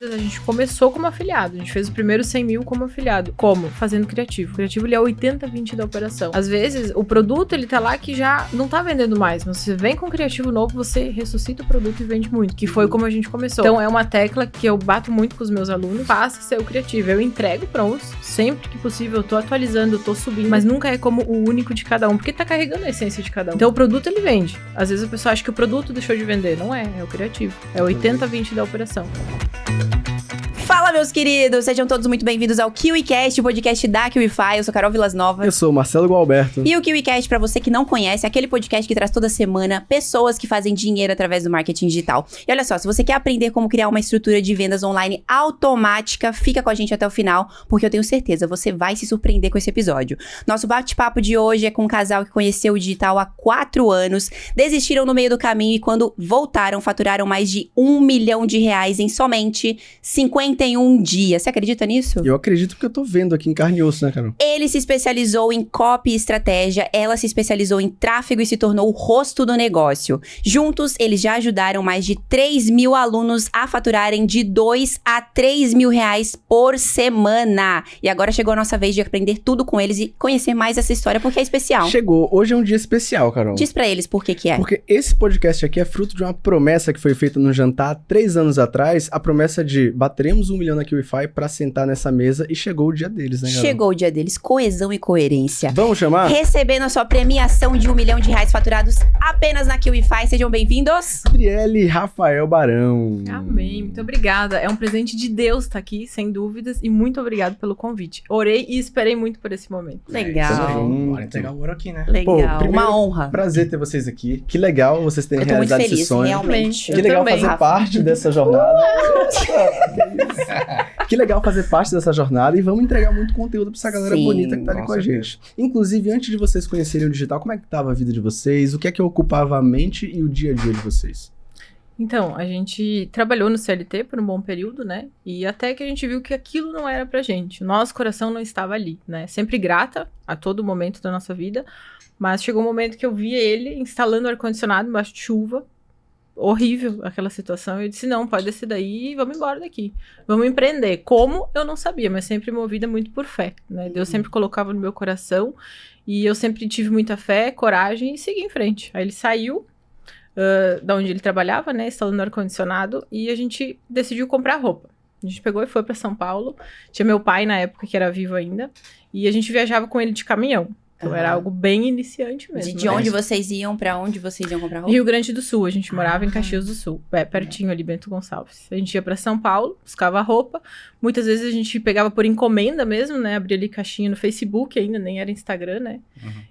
A gente começou como afiliado, a gente fez o primeiro 100 mil como afiliado. Como? Fazendo criativo. O criativo, ele é 80-20 da operação. Às vezes, o produto, ele tá lá que já não tá vendendo mais, mas você vem com um criativo novo, você ressuscita o produto e vende muito, que foi como a gente começou. Então, é uma tecla que eu bato muito com os meus alunos, faça ser o criativo. Eu entrego prontos, sempre que possível, eu tô atualizando, eu tô subindo, mas nunca é como o único de cada um, porque tá carregando a essência de cada um. Então, o produto, ele vende. Às vezes, a pessoa acha que o produto deixou de vender. Não é, é o criativo. É 80-20 da operação. Fala, meus queridos! Sejam todos muito bem-vindos ao KiwiCast, o podcast da KiwiFi. Eu sou Carol Vilas Nova. Eu sou o Marcelo Gualberto. E o KiwiCast, pra você que não conhece, é aquele podcast que traz toda semana pessoas que fazem dinheiro através do marketing digital. E olha só, se você quer aprender como criar uma estrutura de vendas online automática, fica com a gente até o final, porque eu tenho certeza, você vai se surpreender com esse episódio. Nosso bate-papo de hoje é com um casal que conheceu o digital há 4 anos, desistiram no meio do caminho e quando voltaram, faturaram mais de R$1 milhão em somente 51 dias. Você acredita nisso? Eu acredito porque eu tô vendo aqui em carne e osso, né, Carol? Ele se especializou em copy e estratégia, ela se especializou em tráfego e se tornou o rosto do negócio. Juntos, eles já ajudaram mais de 3 mil alunos a faturarem de 2 a 3 mil reais por semana. E agora chegou a nossa vez de aprender tudo com eles e conhecer mais essa história, porque é especial. Chegou. Hoje é um dia especial, Carol. Diz pra eles por que é. Porque esse podcast aqui é fruto de uma promessa que foi feita num jantar há 3 anos atrás, a promessa de bateremos 1 milhão na KiwiFi pra sentar nessa mesa e chegou o dia deles, né, Carol? Chegou o dia deles, coesão e coerência. Vamos chamar? Recebendo a sua premiação de R$1 milhão faturados apenas na KiwiFi. Sejam bem-vindos. Gabriele e Rafael Barão. Amém, muito obrigada. É um presente de Deus estar aqui, sem dúvidas, e muito obrigado pelo convite. Orei e esperei muito por esse momento. Legal. Bora entregar o ouro aqui, né? Legal, primeiro, uma honra. Prazer ter vocês aqui. Que legal vocês terem Eu tô muito realizado feliz, esse sonho. realmente. Que Eu legal também, fazer Rafa. parte dessa jornada. Que legal fazer parte dessa jornada e vamos entregar muito conteúdo pra essa galera Sim, bonita que tá ali com com a certeza. gente. Inclusive, antes de vocês conhecerem o digital, como é que tava a vida de vocês? O que é que ocupava a mente e o dia a dia de vocês? Então, a gente trabalhou no CLT por um bom período, né? E até que a gente viu que aquilo não era pra gente. O nosso coração não estava ali, né? Sempre grata a todo momento da nossa vida, mas chegou um momento que eu via ele instalando o ar-condicionado embaixo de chuva. Horrível aquela situação. Eu disse, não, pode descer daí e vamos embora daqui. Vamos empreender. Como? Eu não sabia, mas sempre movida muito por fé, né? Deus sempre colocava no meu coração e eu sempre tive muita fé, coragem e segui em frente. Aí ele saiu da onde ele trabalhava, né, instalando ar-condicionado, e a gente decidiu comprar roupa. A gente pegou e foi para São Paulo. Tinha meu pai na época, que era vivo ainda, e a gente viajava com ele de caminhão. Então era algo bem iniciante mesmo. De né? onde vocês iam, pra onde vocês iam comprar roupa? Rio Grande do Sul, a gente morava em Caxias do Sul, pertinho ali, Bento Gonçalves. A gente ia pra São Paulo, buscava roupa, muitas vezes a gente pegava por encomenda mesmo, né, abria ali caixinha no Facebook ainda, nem era Instagram, né,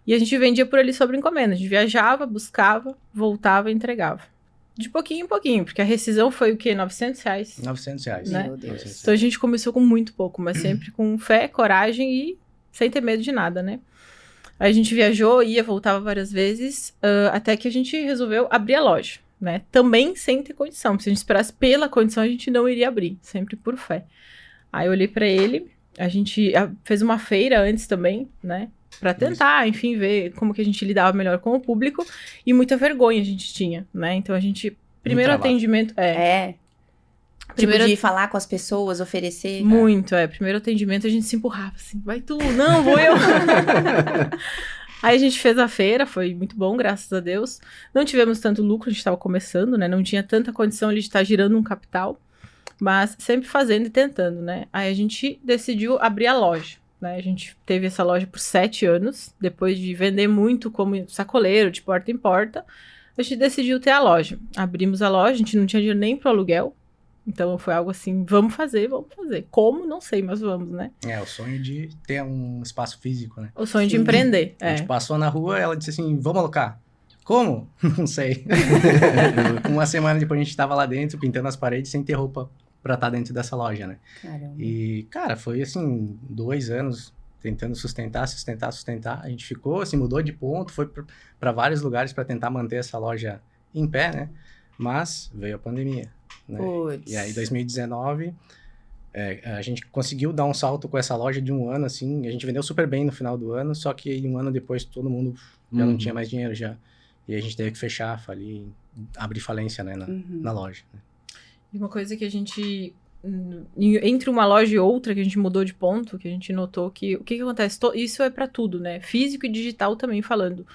e a gente vendia por ali sobre encomenda, a gente viajava, buscava, voltava e entregava. De pouquinho em pouquinho, porque a rescisão foi o quê? R$900? R$900. Né? Meu Deus. Então a gente começou com muito pouco, mas sempre com fé, coragem e sem ter medo de nada, né. Aí a gente viajou, ia, voltava várias vezes, até que a gente resolveu abrir a loja, né? Também sem ter condição. Se a gente esperasse pela condição, a gente não iria abrir, sempre por fé. Aí eu olhei pra ele, a gente fez uma feira antes também, né? Pra tentar, enfim, ver como que a gente lidava melhor com o público. E muita vergonha a gente tinha, né? Então a gente... Primeiro trabalho. atendimento... Primeiro de falar com as pessoas, oferecer. Muito, primeiro atendimento a gente se empurrava assim, vai tu, não, vou eu. Aí a gente fez a feira, foi muito bom, graças a Deus. Não tivemos tanto lucro, a gente estava começando, né, não tinha tanta condição ali de estar girando um capital, mas sempre fazendo e tentando, né. Aí a gente decidiu abrir a loja, né, a gente teve essa loja por 7 anos, depois de vender muito como sacoleiro, de porta em porta, a gente decidiu ter a loja. Abrimos a loja, a gente não tinha dinheiro nem pro aluguel. Então foi algo assim, vamos fazer. Como? Não sei, mas vamos, né? É, o sonho de ter um espaço físico, né? O sonho de empreender, A gente passou na rua, ela disse assim, vamos alocar. Como? Não sei. Uma semana depois a gente tava lá dentro, pintando as paredes, sem ter roupa pra estar dentro dessa loja, né? Caramba. E, cara, foi assim, 2 anos tentando sustentar. A gente ficou, se mudou de ponto, foi pra vários lugares pra tentar manter essa loja em pé, né? Mas veio a pandemia. Né? E aí, em 2019, a gente conseguiu dar um salto com essa loja de 1 ano, assim, a gente vendeu super bem no final do ano, só que 1 ano depois todo mundo já não tinha mais dinheiro já, e a gente teve que fechar, abrir falência, né, na loja. Né? E uma coisa que a gente entre uma loja e outra, que a gente mudou de ponto, que a gente notou que o que acontece? Isso é pra tudo, né? Físico e digital também falando.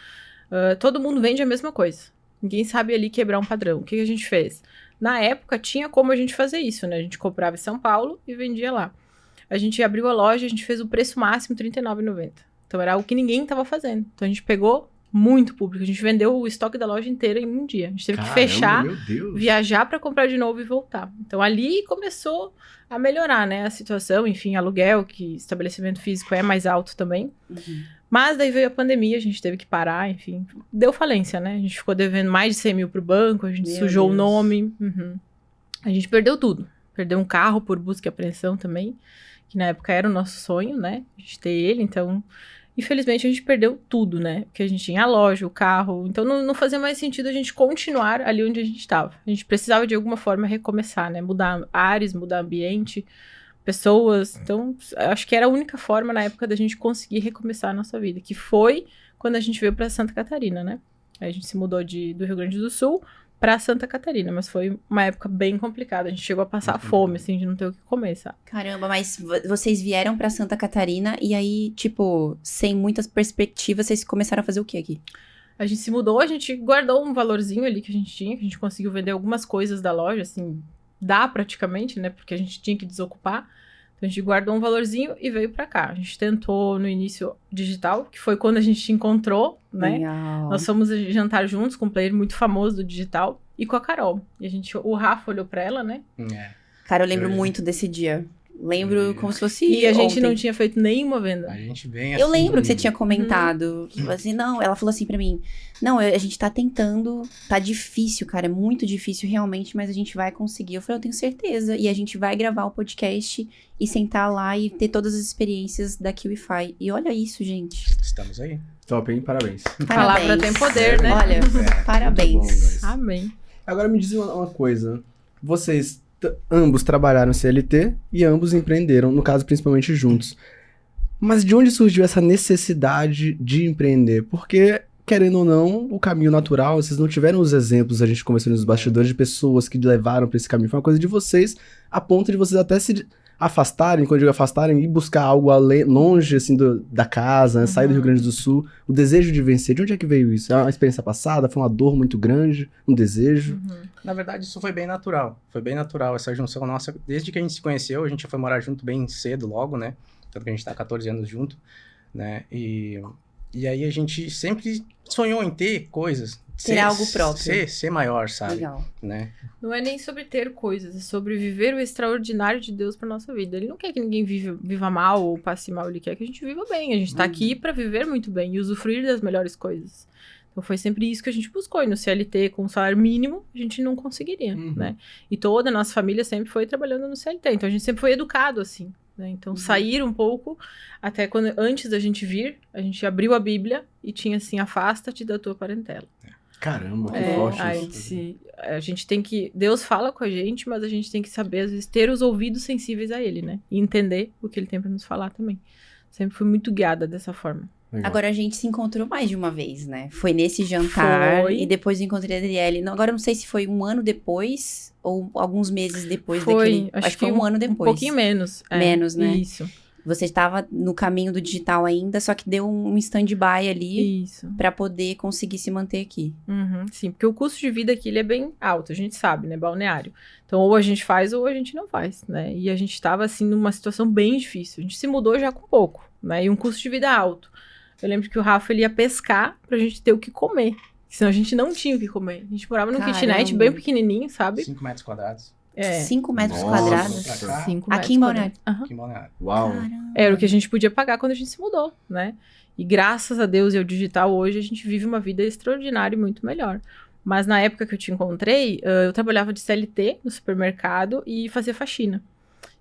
Todo mundo vende a mesma coisa. Ninguém sabe ali quebrar um padrão. O que a gente fez? Na época, tinha como a gente fazer isso, né? A gente comprava em São Paulo e vendia lá. A gente abriu a loja, a gente fez o preço máximo R$ 39,90. Então, era algo que ninguém estava fazendo. Então, a gente pegou muito público. A gente vendeu o estoque da loja inteira em um dia. A gente teve que fechar, viajar para comprar de novo e voltar. Então, ali começou a melhorar, né? A situação, enfim, aluguel, que estabelecimento físico é mais alto também. Uhum. Mas daí veio a pandemia, a gente teve que parar, enfim. Deu falência, né? A gente ficou devendo mais de 100 mil pro banco, a gente sujou o nome. A gente perdeu tudo. Perdeu um carro por busca e apreensão também, que na época era o nosso sonho, né? A gente ter ele, então... Infelizmente, a gente perdeu tudo, né? Porque a gente tinha a loja, o carro. Então, não fazia mais sentido a gente continuar ali onde a gente estava. A gente precisava, de alguma forma, recomeçar, né? Mudar ares, mudar ambiente, pessoas. Então, acho que era a única forma, na época, da gente conseguir recomeçar a nossa vida. Que foi quando a gente veio para Santa Catarina, né? Aí a gente se mudou do Rio Grande do Sul para Santa Catarina. Mas foi uma época bem complicada. A gente chegou a passar fome, assim, de não ter o que comer, sabe? Caramba, mas vocês vieram pra Santa Catarina e aí, tipo, sem muitas perspectivas, vocês começaram a fazer o que aqui? A gente se mudou, a gente guardou um valorzinho ali que a gente tinha, que a gente conseguiu vender algumas coisas da loja, assim, dá praticamente, né? Porque a gente tinha que desocupar. Então, a gente guardou um valorzinho e veio pra cá. A gente tentou, no início, digital, que foi quando a gente te encontrou, né? Legal. Nós fomos jantar juntos com um player muito famoso do digital e com a Carol. E o Rafa olhou pra ela, né? Cara, eu lembro muito desse dia. Lembro como se fosse E a gente ontem. não tinha feito nenhuma venda. A gente vem Eu assim, lembro que você tinha comentado. Assim, não, ela falou assim pra mim. Não, a gente tá tentando. Tá difícil, cara. É muito difícil realmente, mas a gente vai conseguir. Eu falei, eu tenho certeza. E a gente vai gravar o podcast e sentar lá e ter todas as experiências da KiwiFi. E olha isso, gente. Estamos aí. Top, hein? Parabéns. Palavra tem poder, né? Olha, parabéns. Muito bom, guys. Amém. Agora me diz uma coisa. Vocês ambos trabalharam CLT e ambos empreenderam, no caso, principalmente juntos. Mas de onde surgiu essa necessidade de empreender? Porque, querendo ou não, o caminho natural, vocês não tiveram os exemplos, a gente conversou nos bastidores, de pessoas que levaram pra esse caminho. Foi uma coisa de vocês, a ponto de vocês até se afastarem, quando eu digo afastarem, e buscar algo longe, assim, da casa, né? Sair do Rio Grande do Sul. O desejo de vencer, de onde é que veio isso? É uma experiência passada? Foi uma dor muito grande? Um desejo? Na verdade, isso foi bem natural. Foi bem natural essa junção nossa. Desde que a gente se conheceu, a gente já foi morar junto bem cedo, logo, né? Tanto que a gente tá há 14 anos junto, né? E aí a gente sempre sonhou em ter coisas. Ter algo próprio. Ser maior, sabe? Legal. Né? Não é nem sobre ter coisas, é sobre viver o extraordinário de Deus pra nossa vida. Ele não quer que ninguém viva mal ou passe mal, ele quer que a gente viva bem. A gente tá aqui pra viver muito bem e usufruir das melhores coisas. Então foi sempre isso que a gente buscou. E no CLT, com um salário mínimo, a gente não conseguiria, né? E toda a nossa família sempre foi trabalhando no CLT. Então a gente sempre foi educado assim, né? Então sair um pouco, até antes da gente vir, a gente abriu a Bíblia e tinha assim, afasta-te da tua parentela. Caramba, que forte isso. A gente tem que... Deus fala com a gente, mas a gente tem que saber, às vezes, ter os ouvidos sensíveis a Ele, né? E entender o que Ele tem pra nos falar também. Sempre fui muito guiada dessa forma. Legal. Agora a gente se encontrou mais de uma vez, né? Foi nesse jantar e depois eu encontrei a Adriele. Não, agora eu não sei se foi um ano depois ou alguns meses depois daquele... Acho que foi um ano depois. Um pouquinho menos. Menos, né? Isso. Você estava no caminho do digital ainda, só que deu um stand-by ali pra poder conseguir se manter aqui. Sim, porque o custo de vida aqui ele é bem alto, a gente sabe, né? Balneário. Então, ou a gente faz ou a gente não faz, né? E a gente estava, assim, numa situação bem difícil. A gente se mudou já com pouco, né? E um custo de vida alto. Eu lembro que o Rafa, ele ia pescar pra gente ter o que comer. Senão a gente não tinha o que comer. A gente morava num kitnet bem pequenininho, sabe? 5 metros quadrados. 5 metros quadrados. 5 Aqui em Balneário. Aqui em Balneário. Uau. Caramba. Era o que a gente podia pagar quando a gente se mudou, né? E graças a Deus e ao digital hoje, a gente vive uma vida extraordinária e muito melhor. Mas na época que eu te encontrei, eu trabalhava de CLT no supermercado e fazia faxina.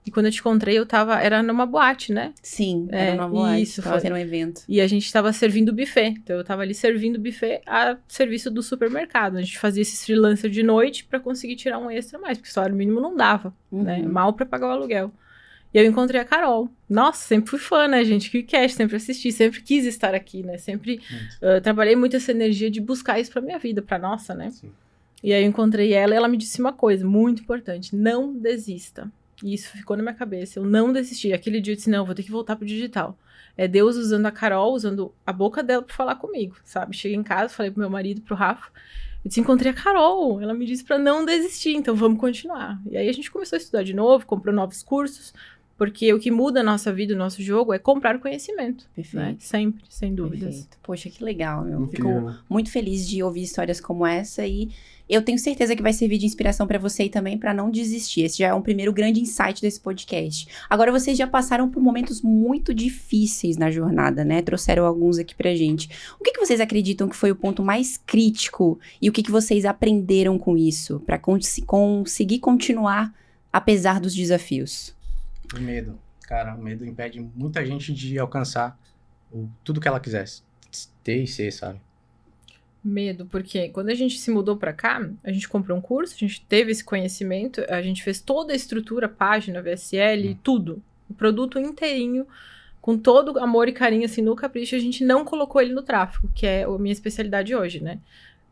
E quando eu te encontrei, era numa boate, né? Sim, era numa boate. Isso, tava tendo um evento. E a gente tava servindo buffet. Então, eu tava ali servindo buffet a serviço do supermercado. A gente fazia esses freelancer de noite pra conseguir tirar um extra mais, porque o salário mínimo não dava, né? Mal pra pagar o aluguel. E eu encontrei a Carol. Nossa, sempre fui fã, né, gente? KiwiCast, sempre assisti, sempre quis estar aqui, né? Sempre trabalhei muito essa energia de buscar isso pra minha vida, pra nossa, né? Sim. E aí eu encontrei ela e ela me disse uma coisa muito importante. Não desista. E isso ficou na minha cabeça. Eu não desisti. Aquele dia eu disse, não, vou ter que voltar pro digital. É Deus usando a Carol, usando a boca dela pra falar comigo, sabe? Cheguei em casa, falei pro meu marido, pro Rafa, eu disse, encontrei a Carol. Ela me disse pra não desistir, então vamos continuar. E aí a gente começou a estudar de novo, comprou novos cursos, porque o que muda a nossa vida, o nosso jogo, é comprar conhecimento. Perfeito. Né? Sempre, sem dúvidas. Perfeito. Poxa, que legal, meu. Incrível. Fico muito feliz de ouvir histórias como essa e eu tenho certeza que vai servir de inspiração pra você e também pra não desistir. Esse já é um primeiro grande insight desse podcast. Agora, vocês já passaram por momentos muito difíceis na jornada, né? Trouxeram alguns aqui pra gente. O que vocês acreditam que foi o ponto mais crítico e o que vocês aprenderam com isso pra conseguir continuar apesar dos desafios? O medo. Cara, o medo impede muita gente de alcançar tudo que ela quisesse ter e ser, sabe? Medo, porque quando a gente se mudou pra cá, a gente comprou um curso, a gente teve esse conhecimento, a gente fez toda a estrutura, página, VSL, tudo. O produto inteirinho, com todo amor e carinho, assim, no capricho, a gente não colocou ele no tráfego, que é a minha especialidade hoje, né?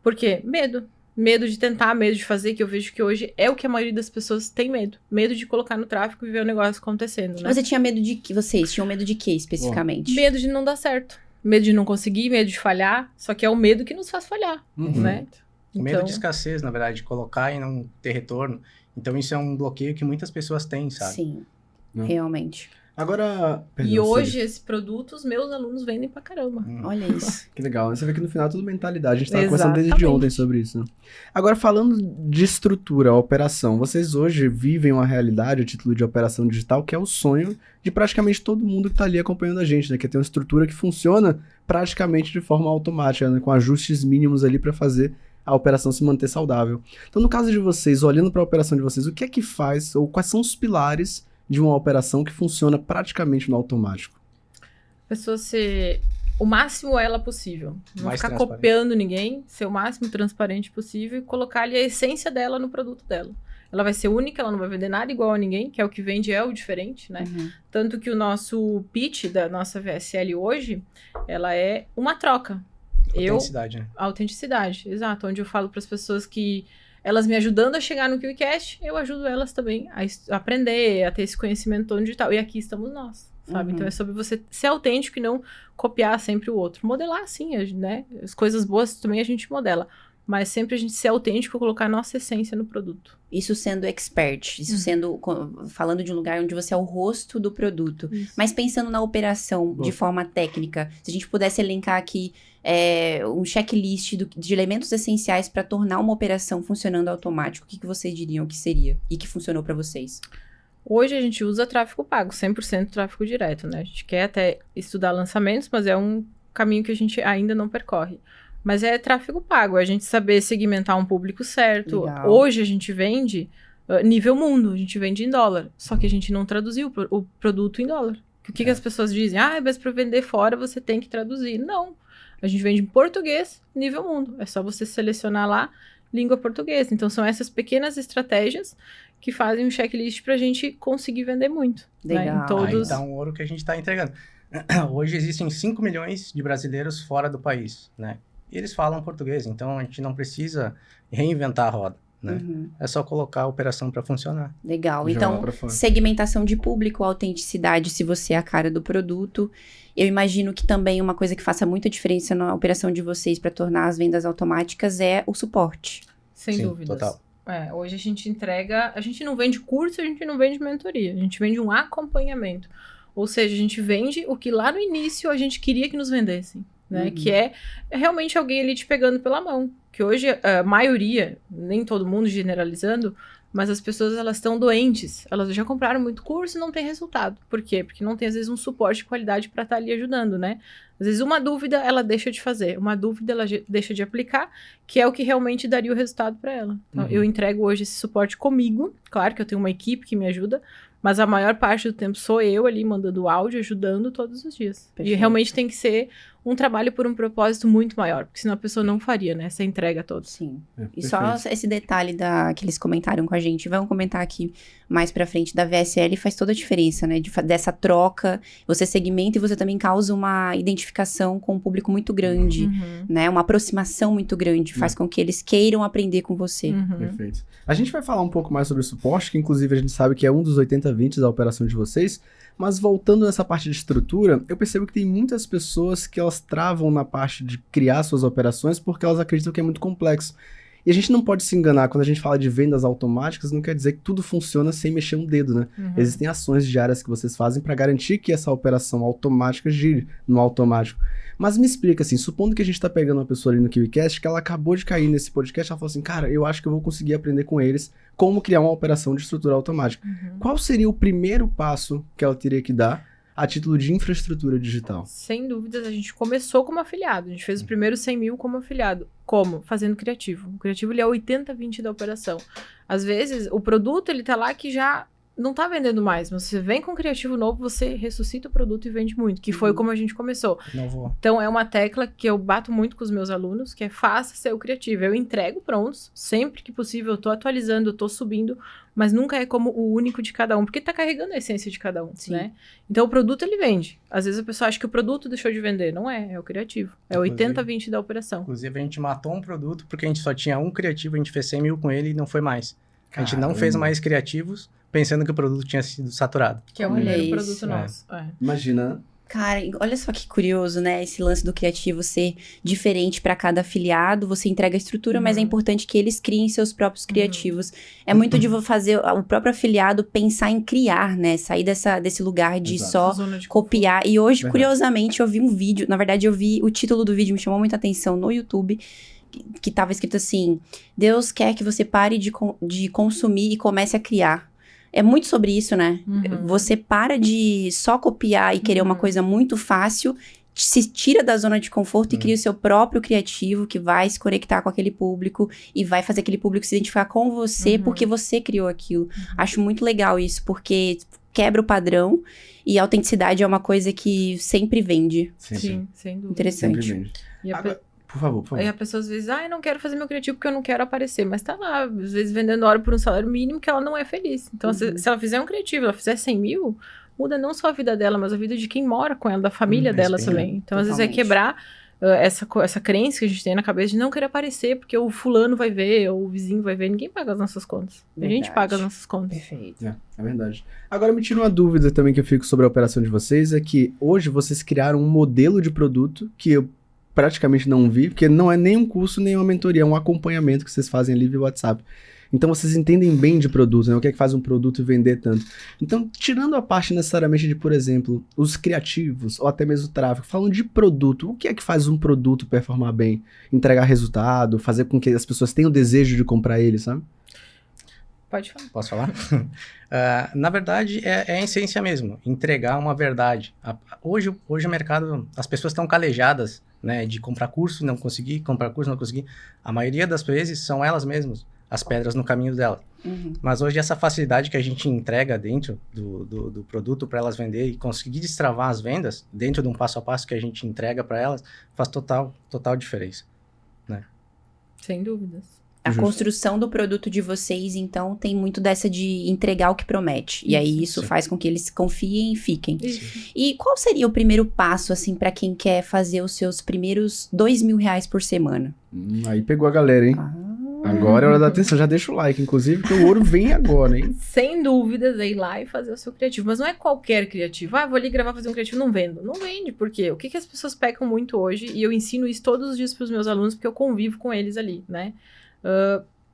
Por quê? Medo. Medo de tentar, medo de fazer, que eu vejo que hoje é o que a maioria das pessoas tem medo. Medo de colocar no tráfego e ver o negócio acontecendo, né? Você tinha medo de que? Vocês tinham medo de quê, especificamente? Medo de não dar certo. Medo de não conseguir, medo de falhar. Só que é o medo que nos faz falhar, né? Medo Então, de escassez, na verdade, de colocar e não ter retorno. Então, isso é um bloqueio que muitas pessoas têm, sabe? Sim, Não. realmente. Agora, perdão, E hoje, Celi, esse produto, os meus alunos vendem pra caramba. Olha isso. que legal. Você vê que no final é tudo mentalidade. A gente tava conversando desde Exatamente. ontem sobre isso. Né? Agora, falando de estrutura, operação, vocês hoje vivem uma realidade, o título de operação digital, que é o sonho de praticamente todo mundo que tá ali acompanhando a gente, né? Que é ter uma estrutura que funciona praticamente de forma automática, né? Com ajustes mínimos ali para fazer a operação se manter saudável. Então, no caso de vocês, olhando para a operação de vocês, o que é que faz, ou quais são os pilares de uma operação que funciona praticamente no automático? A pessoa ser o máximo ela possível. Não Mais ficar transparente. copiando ninguém, ser o máximo transparente possível e colocar ali a essência dela no produto dela. Ela vai ser única, ela não vai vender nada igual a ninguém, que é o que vende, é o diferente, né? Uhum. Tanto que o nosso pitch da nossa VSL hoje, ela é uma troca. Autenticidade, né? Autenticidade, exato. Onde eu falo para as pessoas que elas me ajudando a chegar no QCast, eu ajudo elas também a aprender, a ter esse conhecimento todo digital. E aqui estamos nós, sabe? Uhum. Então é sobre você ser autêntico e não copiar sempre o outro. Modelar, sim, né? As coisas boas também a gente modela. Mas sempre a gente ser autêntico e colocar a nossa essência no produto. Isso sendo expert, isso sendo, falando de um lugar onde você é o rosto do produto. Isso. Mas pensando na operação de forma técnica, se a gente pudesse elencar aqui um checklist de elementos essenciais para tornar uma operação funcionando automático, o que vocês diriam que seria e que funcionou para vocês? Hoje a gente usa tráfego pago, 100% tráfego direto, né? A gente quer até estudar lançamentos, mas é um caminho que a gente ainda não percorre. Mas é tráfego pago, é a gente saber segmentar um público certo. Legal. Hoje a gente vende nível mundo, a gente vende em dólar. Só que a gente não traduziu o produto em dólar. O que as pessoas dizem? Mas para vender fora você tem que traduzir. Não, a gente vende em português, nível mundo. É só você selecionar lá, língua portuguesa. Então são essas pequenas estratégias que fazem um checklist pra gente conseguir vender muito. Né? Legal. Em todos... Aí tá um ouro que a gente tá entregando. Hoje existem 5 milhões de brasileiros fora do país, né? E eles falam português, então a gente não precisa reinventar a roda, né? Uhum. É só colocar a operação para funcionar. Legal. Jogar Então, pra fora. segmentação de público, autenticidade, se você é a cara do produto. Eu imagino que também uma coisa que faça muita diferença na operação de vocês para tornar as vendas automáticas é o suporte. Sem Sim, dúvidas. total. Hoje a gente entrega... A gente não vende curso, a gente não vende mentoria. A gente vende um acompanhamento. Ou seja, a gente vende o que lá no início a gente queria que nos vendessem. Né? Uhum. Que é realmente alguém ali te pegando pela mão. Que hoje a maioria, nem todo mundo generalizando, mas as pessoas elas estão doentes. Elas já compraram muito curso e não tem resultado. Por quê? Porque não tem às vezes um suporte de qualidade para estar ali ajudando, né? Às vezes uma dúvida ela deixa de fazer, uma dúvida ela deixa de aplicar, que é o que realmente daria o resultado para ela. Então, eu entrego hoje esse suporte comigo. Claro que eu tenho uma equipe que me ajuda, mas a maior parte do tempo sou eu ali mandando áudio, ajudando todos os dias. Perfeito. E realmente tem que ser um trabalho por um propósito muito maior, porque senão a pessoa não faria, né, essa entrega toda. Sim. É, E só perfeito. esse detalhe que eles comentaram com a gente, vamos comentar aqui mais pra frente, da VSL faz toda a diferença, né? Dessa troca, você segmenta e você também causa uma identificação com um público muito grande, né? Uma aproximação muito grande, faz com que eles queiram aprender com você. Perfeito. A gente vai falar um pouco mais sobre o suporte, que inclusive a gente sabe que é um dos 80/20 da operação de vocês, mas voltando nessa parte de estrutura, eu percebo que tem muitas pessoas que elas travam na parte de criar suas operações porque elas acreditam que é muito complexo. E a gente não pode se enganar, quando a gente fala de vendas automáticas, não quer dizer que tudo funciona sem mexer um dedo, né? Existem ações diárias que vocês fazem para garantir que essa operação automática gire no automático. Mas me explica assim, supondo que a gente tá pegando uma pessoa ali no KiwiCast, que ela acabou de cair nesse podcast, ela falou assim, cara, eu acho que eu vou conseguir aprender com eles como criar uma operação de estrutura automática. Qual seria o primeiro passo que ela teria que dar a título de infraestrutura digital? Sem dúvidas, a gente começou como afiliado. A gente fez os primeiros 100 mil como afiliado. Como? Fazendo criativo. O criativo, ele é 80/20 da operação. Às vezes, o produto, ele tá lá que já não tá vendendo mais. Mas você vem com um criativo novo, você ressuscita o produto e vende muito. Que foi como a gente começou. Não vou. Então, é uma tecla que eu bato muito com os meus alunos, que é faça seu criativo. Eu entrego prontos, sempre que possível, eu tô atualizando, eu tô subindo, mas nunca é como o único de cada um, porque tá carregando a essência de cada um, Sim. né? Então, o produto, ele vende. Às vezes a pessoa acha que o produto deixou de vender. Não é, é o criativo. É Inclusive- 80/20 da operação. Inclusive, a gente matou um produto porque a gente só tinha um criativo, a gente fez 100 mil com ele e não foi mais. A gente não Caramba. fez mais criativos, pensando que o produto tinha sido saturado. Que é o Olha primeiro isso. produto É. nosso. É. Imagina. Cara, olha só que curioso, né? Esse lance do criativo ser diferente para cada afiliado. Você entrega a estrutura, mas é importante que eles criem seus próprios criativos. É muito de fazer o próprio afiliado pensar em criar, né? Sair desse lugar de Exato. só Zona de copiar. E hoje, Verdade. curiosamente, eu vi um vídeo. Na verdade, eu vi o título do vídeo, me chamou muita atenção no YouTube. Que tava escrito assim: Deus quer que você pare de consumir e comece a criar. É muito sobre isso, né? Você para de só copiar e querer uma coisa muito fácil, se tira da zona de conforto e cria o seu próprio criativo que vai se conectar com aquele público e vai fazer aquele público se identificar com você porque você criou aquilo. Acho muito legal isso, porque quebra o padrão e a autenticidade é uma coisa que sempre vende. Sempre. Sim, sem dúvida. Interessante. Sempre vende. E a Agora, por favor, por favor. Aí a pessoa às vezes, eu não quero fazer meu criativo porque eu não quero aparecer. Mas tá lá, às vezes vendendo hora por um salário mínimo que ela não é feliz. Então, se ela fizer um criativo, ela fizer 100 mil, muda não só a vida dela, mas a vida de quem mora com ela, da família dela espelha. também. Então, às vezes é Totalmente. quebrar essa crença que a gente tem na cabeça de não querer aparecer porque o fulano vai ver, ou o vizinho vai ver. Ninguém paga as nossas contas. A gente Verdade. paga as nossas contas. Perfeito. É verdade. Agora me tira uma dúvida também que eu fico sobre a operação de vocês, é que hoje vocês criaram um modelo de produto que eu praticamente não vi, porque não é nem um curso, nem uma mentoria, é um acompanhamento que vocês fazem ali via WhatsApp. Então vocês entendem bem de produto, né? O que é que faz um produto vender tanto. Então, tirando a parte necessariamente de, por exemplo, os criativos, ou até mesmo o tráfego, falando de produto, o que é que faz um produto performar bem? Entregar resultado, fazer com que as pessoas tenham o desejo de comprar ele, sabe? Pode falar. Posso falar? Na verdade, é a essência mesmo, entregar uma verdade. Hoje o mercado, as pessoas estão calejadas, né, de comprar curso e não conseguir, comprar curso e não conseguir. A maioria das vezes são elas mesmas, as pedras no caminho delas. Mas hoje essa facilidade que a gente entrega dentro do produto para elas vender e conseguir destravar as vendas dentro de um passo a passo que a gente entrega para elas, faz total diferença. Sem dúvidas. A Justo. construção do produto de vocês, então, tem muito dessa de entregar o que promete. E aí isso sim. faz com que eles confiem e fiquem. Isso. E qual seria o primeiro passo, assim, pra quem quer fazer os seus primeiros R$2.000 por semana? Aí pegou a galera, hein? Agora é hora da atenção, já deixa o like, inclusive, que o ouro vem agora, hein? Sem dúvidas, é ir lá e fazer o seu criativo. Mas não é qualquer criativo. Vou ali gravar, fazer um criativo, não vendo. Não vende, por quê? O que as pessoas pecam muito hoje, e eu ensino isso todos os dias pros meus alunos, porque eu convivo com eles ali, né?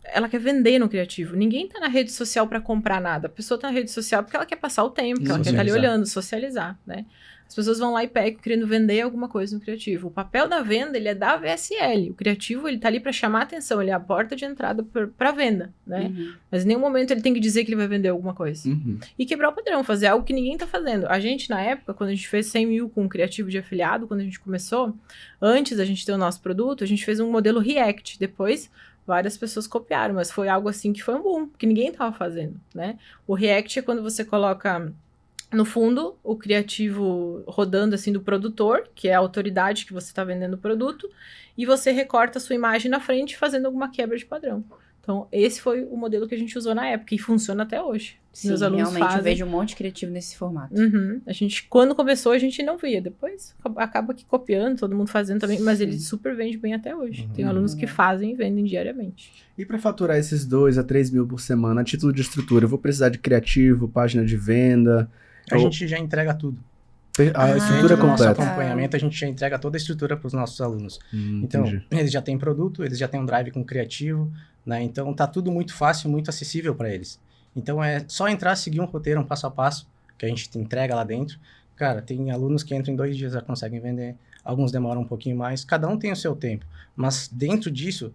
Ela quer vender no criativo. Ninguém tá na rede social pra comprar nada. A pessoa tá na rede social porque ela quer passar o tempo, porque ela quer estar ali Socializar. olhando, socializar, né? As pessoas vão lá e pegam querendo vender alguma coisa no criativo. O papel da venda, ele é da VSL. O criativo, ele tá ali pra chamar a atenção, ele é a porta de entrada pra venda, né? Mas em nenhum momento ele tem que dizer que ele vai vender alguma coisa. Uhum. E quebrar o padrão, fazer algo que ninguém tá fazendo. A gente, na época, quando a gente fez 100 mil com o criativo de afiliado, quando a gente começou, antes da gente ter o nosso produto, a gente fez um modelo React. Depois, várias pessoas copiaram, mas foi algo assim que foi um boom, que ninguém tava fazendo, né? O React é quando você coloca no fundo, o criativo rodando assim do produtor, que é a autoridade que você está vendendo o produto, e você recorta a sua imagem na frente fazendo alguma quebra de padrão. Então, esse foi o modelo que a gente usou na época e funciona até hoje. Sim, Meus alunos realmente fazem. eu vejo um monte de criativo nesse formato. Uhum. A gente, quando começou, a gente não via. Depois acaba aqui copiando, todo mundo fazendo também, mas ele super vende bem até hoje. Tem alunos que fazem e vendem diariamente. E para faturar esses 2 a 3 mil por semana, a título de estrutura, eu vou precisar de criativo, página de venda. A gente já entrega tudo. A Dentro estrutura do nosso completa. acompanhamento, a gente já entrega toda a estrutura para os nossos alunos. Então, Entendi. eles já têm produto, eles já têm um drive com criativo, né? Então, tá tudo muito fácil, muito acessível para eles. Então, é só entrar, seguir um roteiro, um passo a passo, que a gente entrega lá dentro. Cara, tem alunos que entram em 2 dias já conseguem vender, alguns demoram um pouquinho mais, cada um tem o seu tempo. Mas dentro disso,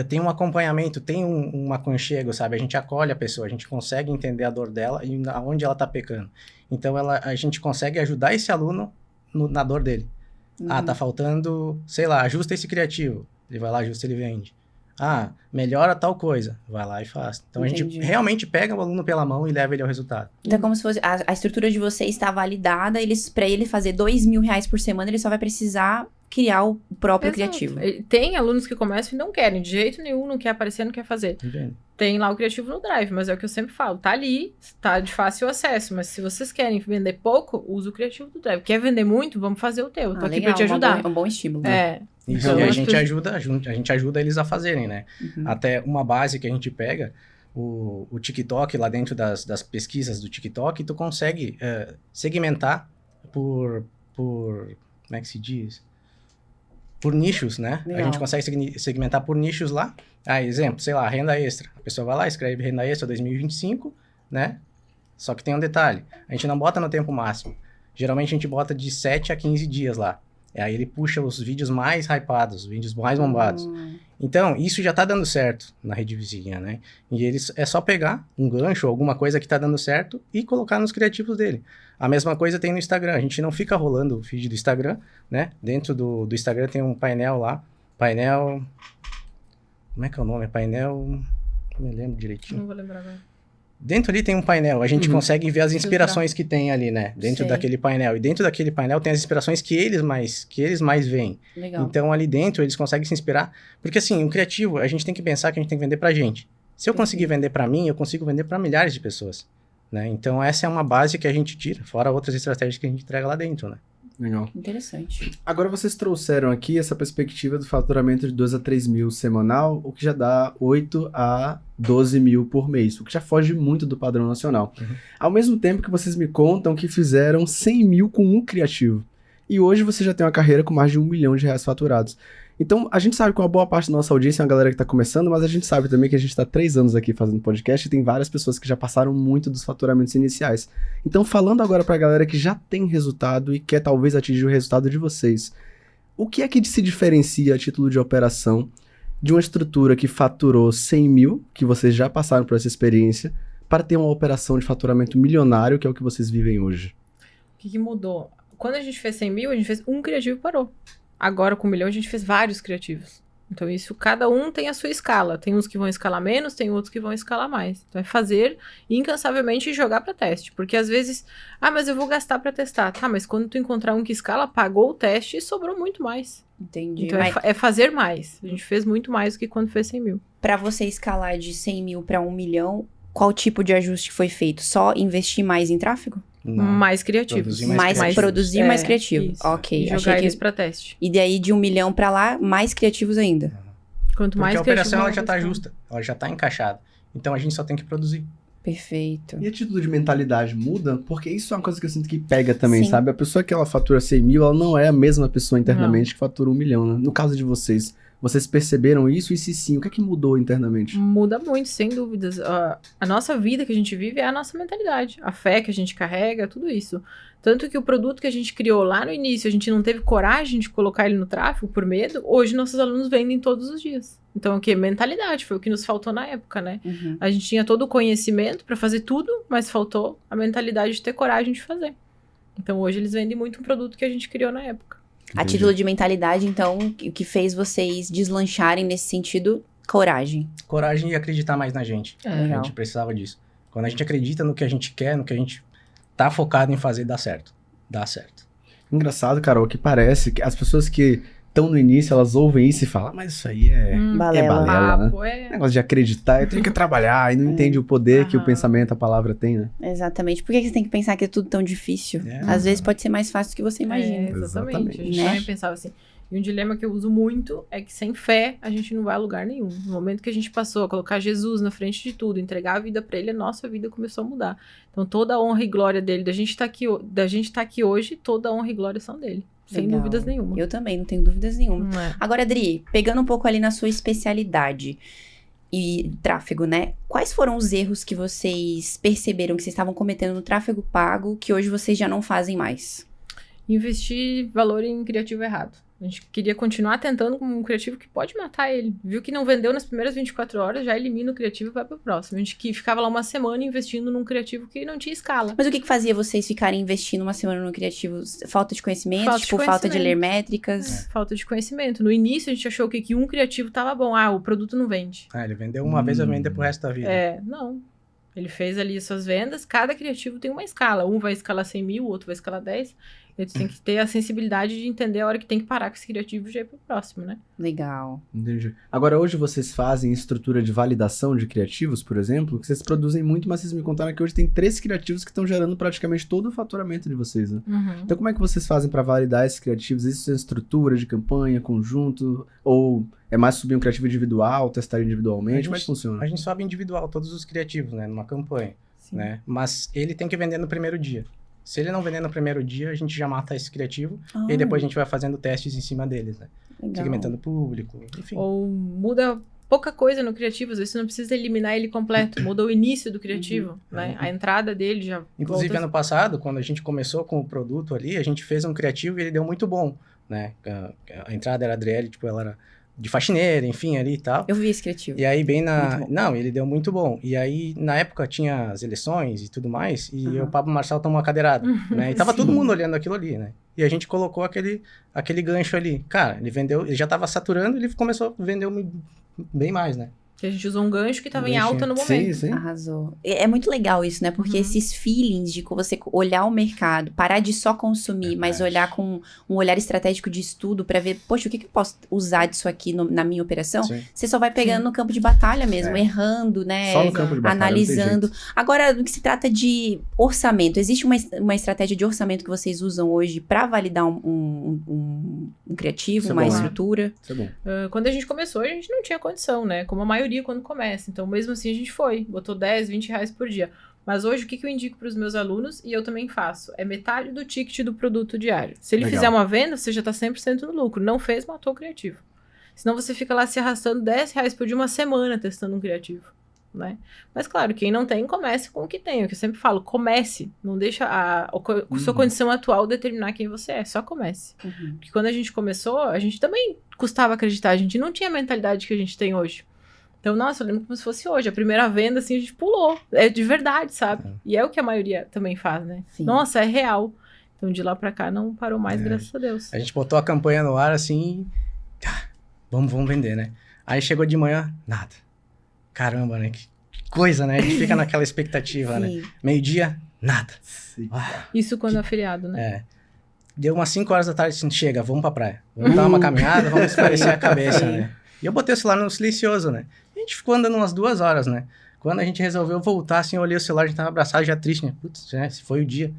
tem um acompanhamento, tem um aconchego, sabe? A gente acolhe a pessoa, a gente consegue entender a dor dela e aonde ela tá pecando. Então, a gente consegue ajudar esse aluno na dor dele. Ah, tá faltando, sei lá, ajusta esse criativo. Ele vai lá, ajusta, ele vende. Ah, melhora tal coisa. Vai lá e faz. Então, a gente realmente pega o aluno pela mão e leva ele ao resultado. Então é como se fosse, a estrutura de vocês está validada, para ele fazer R$2.000 por semana, ele só vai precisar criar o próprio criativo. Tem alunos que começam e não querem, de jeito nenhum, não quer aparecer, não quer fazer. Tem lá o criativo no Drive, mas é o que eu sempre falo, tá ali, tá de fácil acesso, mas se vocês querem vender pouco, usa o criativo do Drive. Quer vender muito, vamos fazer o teu, tô aqui pra te ajudar. Um bom estímulo. Isso, então, e a gente ajuda eles a fazerem, né? Até uma base que a gente pega, o TikTok, lá dentro das pesquisas do TikTok, tu consegue segmentar por... Como é que se diz? Por nichos, né? Legal. A gente consegue segmentar por nichos lá. Ah, exemplo, sei lá, renda extra. A pessoa vai lá, escreve renda extra 2025, né? Só que tem um detalhe. A gente não bota no tempo máximo. Geralmente a gente bota de 7 a 15 dias lá. Aí ele puxa os vídeos mais hypados, os vídeos mais bombados. Então, isso já tá dando certo na rede vizinha, né? E eles é só pegar um gancho, alguma coisa que tá dando certo e colocar nos criativos dele. A mesma coisa tem no Instagram. A gente não fica rolando o feed do Instagram, né? Dentro do Instagram tem um painel lá. Painel... Como é que é o nome? Painel... Não me lembro direitinho. Não vou lembrar agora. Dentro ali tem um painel, a gente consegue ver as inspirações que tem ali, né? Dentro daquele painel. E dentro daquele painel tem as inspirações que eles mais veem. Legal. Então, ali dentro, eles conseguem se inspirar. Porque, assim, o criativo, a gente tem que pensar que a gente tem que vender pra gente. Se eu conseguir vender pra mim, eu consigo vender pra milhares de pessoas, né? Então, essa é uma base que a gente tira, fora outras estratégias que a gente entrega lá dentro, né? Legal. Interessante. Agora vocês trouxeram aqui essa perspectiva do faturamento de 2 a 3 mil semanal, o que já dá 8 a 12 mil por mês, o que já foge muito do padrão nacional. Ao mesmo tempo que vocês me contam que fizeram 100 mil com um criativo. E hoje você já tem uma carreira com mais de R$1 milhão faturados. Então, a gente sabe que uma boa parte da nossa audiência é uma galera que está começando, mas a gente sabe também que a gente está 3 anos aqui fazendo podcast e tem várias pessoas que já passaram muito dos faturamentos iniciais. Então, falando agora para a galera que já tem resultado e quer talvez atingir o resultado de vocês, o que é que se diferencia a título de operação de uma estrutura que faturou 100 mil, que vocês já passaram por essa experiência, para ter uma operação de faturamento milionário, que é o que vocês vivem hoje? O que mudou? Quando a gente fez 100 mil, a gente fez um criativo e parou. Agora, com 1 milhão, a gente fez vários criativos. Então, isso, cada um tem a sua escala. Tem uns que vão escalar menos, tem outros que vão escalar mais. Então, é fazer incansavelmente e jogar para teste. Porque, às vezes, mas eu vou gastar para testar. Tá, mas quando tu encontrar um que escala, pagou o teste e sobrou muito mais. Entendi. Então, é fazer mais. A gente fez muito mais do que quando fez 100 mil. Para você escalar de 100 mil para 1 milhão, qual tipo de ajuste foi feito? Só investir mais em tráfego? Não. Mais criativos. Produzir mais criativo. Isso. Ok. E jogar eles para teste. E daí, de 1 milhão para lá, mais criativos ainda. Quanto mais porque a criativo, operação ela já tá justa, ela já tá encaixada. Então a gente só tem que produzir. Perfeito. E a título de mentalidade muda? Porque isso é uma coisa que eu sinto que pega também, Sim. sabe? A pessoa que ela fatura 100 mil, ela não é a mesma pessoa internamente que fatura 1 milhão, né? No caso de vocês, vocês perceberam isso? E se sim, o que é que mudou internamente? Muda muito, sem dúvidas. A nossa vida que a gente vive é a nossa mentalidade. A fé que a gente carrega, tudo isso. Tanto que o produto que a gente criou lá no início, a gente não teve coragem de colocar ele no tráfego por medo, hoje nossos alunos vendem todos os dias. Então, o que? Mentalidade, foi o que nos faltou na época, né? A gente tinha todo o conhecimento para fazer tudo, mas faltou a mentalidade de ter coragem de fazer. Então, hoje eles vendem muito um produto que a gente criou na época. A título de mentalidade, então, o que fez vocês deslancharem nesse sentido? Coragem. Coragem e acreditar mais na gente. A Legal. gente precisava disso. Quando a gente acredita no que a gente quer, no que a gente tá focado em fazer dar certo. Dá certo. Engraçado, Carol, que parece que as pessoas que estão no início, elas ouvem isso e falam, mas isso aí é Balela. balela, né? Papo, é... Negócio de acreditar, eu tenho que trabalhar e não entende o poder que o pensamento, a palavra tem, né? Exatamente. Por que você tem que pensar que é tudo tão difícil? É. Às vezes pode ser mais fácil do que você imagina. Exatamente. A gente Né? também pensava assim. E um dilema que eu uso muito é que sem fé a gente não vai a lugar nenhum. No momento que a gente passou a colocar Jesus na frente de tudo, entregar a vida pra ele, a nossa vida começou a mudar. Então toda a honra e glória dele, da gente tá aqui hoje, toda a honra e glória são dele. Sem Legal. dúvidas nenhuma. Eu também, não tenho dúvidas nenhuma. Não é. Agora, Adri, pegando um pouco ali na sua especialidade e tráfego, né? Quais foram os erros que vocês perceberam que vocês estavam cometendo no tráfego pago que hoje vocês já não fazem mais? Investir valor em criativo errado. A gente queria continuar tentando com um criativo que pode matar ele. Viu que não vendeu nas primeiras 24 horas, já elimina o criativo e vai pro próximo. A gente que ficava lá uma semana investindo num criativo que não tinha escala. Mas o que fazia vocês ficarem investindo uma semana no criativo? Falta de conhecimento? Falta de ler métricas? Falta de conhecimento. No início a gente achou que um criativo tava bom. O produto não vende. Ele vendeu uma vez, vai vender pro resto da vida. Não. Ele fez ali as suas vendas, cada criativo tem uma escala. Um vai escalar 100 mil, o outro vai escalar 10. E tu tem que ter a sensibilidade de entender a hora que tem que parar com esse criativo e já ir pro próximo, né? Legal. Entendi. Agora, hoje vocês fazem estrutura de validação de criativos, por exemplo, que vocês produzem muito, mas vocês me contaram que hoje tem 3 criativos que estão gerando praticamente todo o faturamento de vocês, né? Uhum. Então, como é que vocês fazem para validar esses criativos? Isso é estrutura de campanha, conjunto? Ou é mais subir um criativo individual, testar individualmente? Como é que funciona? A gente sobe individual todos os criativos, né? Numa campanha, Sim. né? Mas ele tem que vender no primeiro dia. Se ele não vender no primeiro dia, a gente já mata esse criativo. E aí depois a gente vai fazendo testes em cima deles, né? Legal. Segmentando o público, enfim. Ou muda pouca coisa no criativo, às vezes você não precisa eliminar ele completo, muda o início do criativo, né? A entrada dele já Inclusive, volta... ano passado, quando a gente começou com o produto ali, a gente fez um criativo e ele deu muito bom, né? A entrada era Adriele, tipo, ela era de faxineira, enfim, ali e tal. Eu vi esse criativo. E aí, bem na... Muito bom. Não, ele deu muito bom. E aí, na época, tinha as eleições e tudo mais, e o Pablo Marçal tomou uma cadeirada, né? E tava todo mundo olhando aquilo ali, né? E a gente colocou aquele gancho ali. Cara, ele vendeu, ele já tava saturando, ele começou a vender bem mais, né? Que a gente usou um gancho que tava em Ganchinho. alta no momento. Sim. Arrasou. É muito legal isso, né? Porque esses feelings de você olhar o mercado, parar de só consumir, mas olhar com um olhar estratégico de estudo pra ver, poxa, o que eu posso usar disso aqui na minha operação? Sim. Você só vai pegando no campo de batalha mesmo, errando, né? Só no campo de batalha, analisando. não tem Agora, no que se trata de orçamento, existe uma estratégia de orçamento que vocês usam hoje pra validar um criativo, Isso é uma bom, né? estrutura? Isso é bom. Quando a gente começou, a gente não tinha condição, né? Como a maioria quando começa. Então, mesmo assim, a gente botou 10, 20 reais por dia. Mas hoje, o que eu indico para os meus alunos, e eu também faço, é metade do ticket do produto diário. Se ele Legal. fizer uma venda, você já está 100% no lucro. Não fez, matou o criativo. Senão você fica lá se arrastando 10 reais por dia uma semana testando um criativo, né? Mas claro, quem não tem, comece com o que tem. É o que eu sempre falo, comece. Não deixa a sua condição atual determinar quem você é. Só comece. Porque quando a gente começou, a gente também custava acreditar. A gente não tinha a mentalidade que a gente tem hoje. Então, nossa, eu lembro como se fosse hoje. A primeira venda, assim, a gente pulou. É de verdade, sabe? E é o que a maioria também faz, né? Sim. Nossa, é real. Então, de lá pra cá, não parou mais, graças a Deus. A gente botou a campanha no ar, assim... Vamos vender, né? Aí chegou de manhã, nada. Caramba, né? Que coisa, né? A gente fica naquela expectativa, né? Meio-dia, nada. Sim. Isso quando é feriado, né? Deu umas 5 horas da tarde, assim, chega, vamos pra praia. Vamos dar uma caminhada, vamos espairecer a cabeça, né? E eu botei o celular no silencioso, né? A gente ficou andando umas 2 horas, né? Quando a gente resolveu voltar, assim, eu olhei o celular, a gente tava abraçado, já triste, né? Putz, né? Se foi o dia.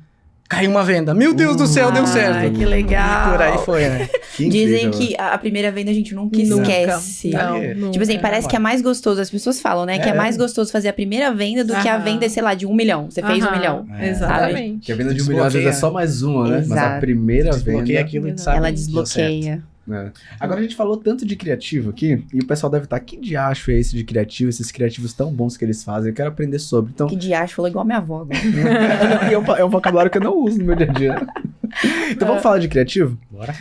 Caiu uma venda. Meu Deus do céu, deu certo. Ai, que legal. E por aí foi, né? Que Dizem incrível. que a primeira venda a gente nunca Nunca. esquece. Não, Tipo nunca. Tipo assim, parece que é mais gostoso. As pessoas falam, né? Que é mais gostoso fazer a primeira venda do que a venda, sei lá, de 1 milhão. Você fez 1 milhão. Exatamente. Que a venda de 1 milhão às vezes é só mais uma, né? Mas a Exato. primeira Desbloqueia venda... aquilo e sabe. Ela deu certo. desbloqueia. É. Agora a gente falou tanto de criativo aqui, e o pessoal deve estar, que diacho é esse de criativo, esses criativos tão bons que eles fazem, eu quero aprender sobre. Então, Que diacho, falou igual minha avó. Agora. e é um vocabulário que eu não uso no meu dia a dia. Então vamos falar de criativo? Bora.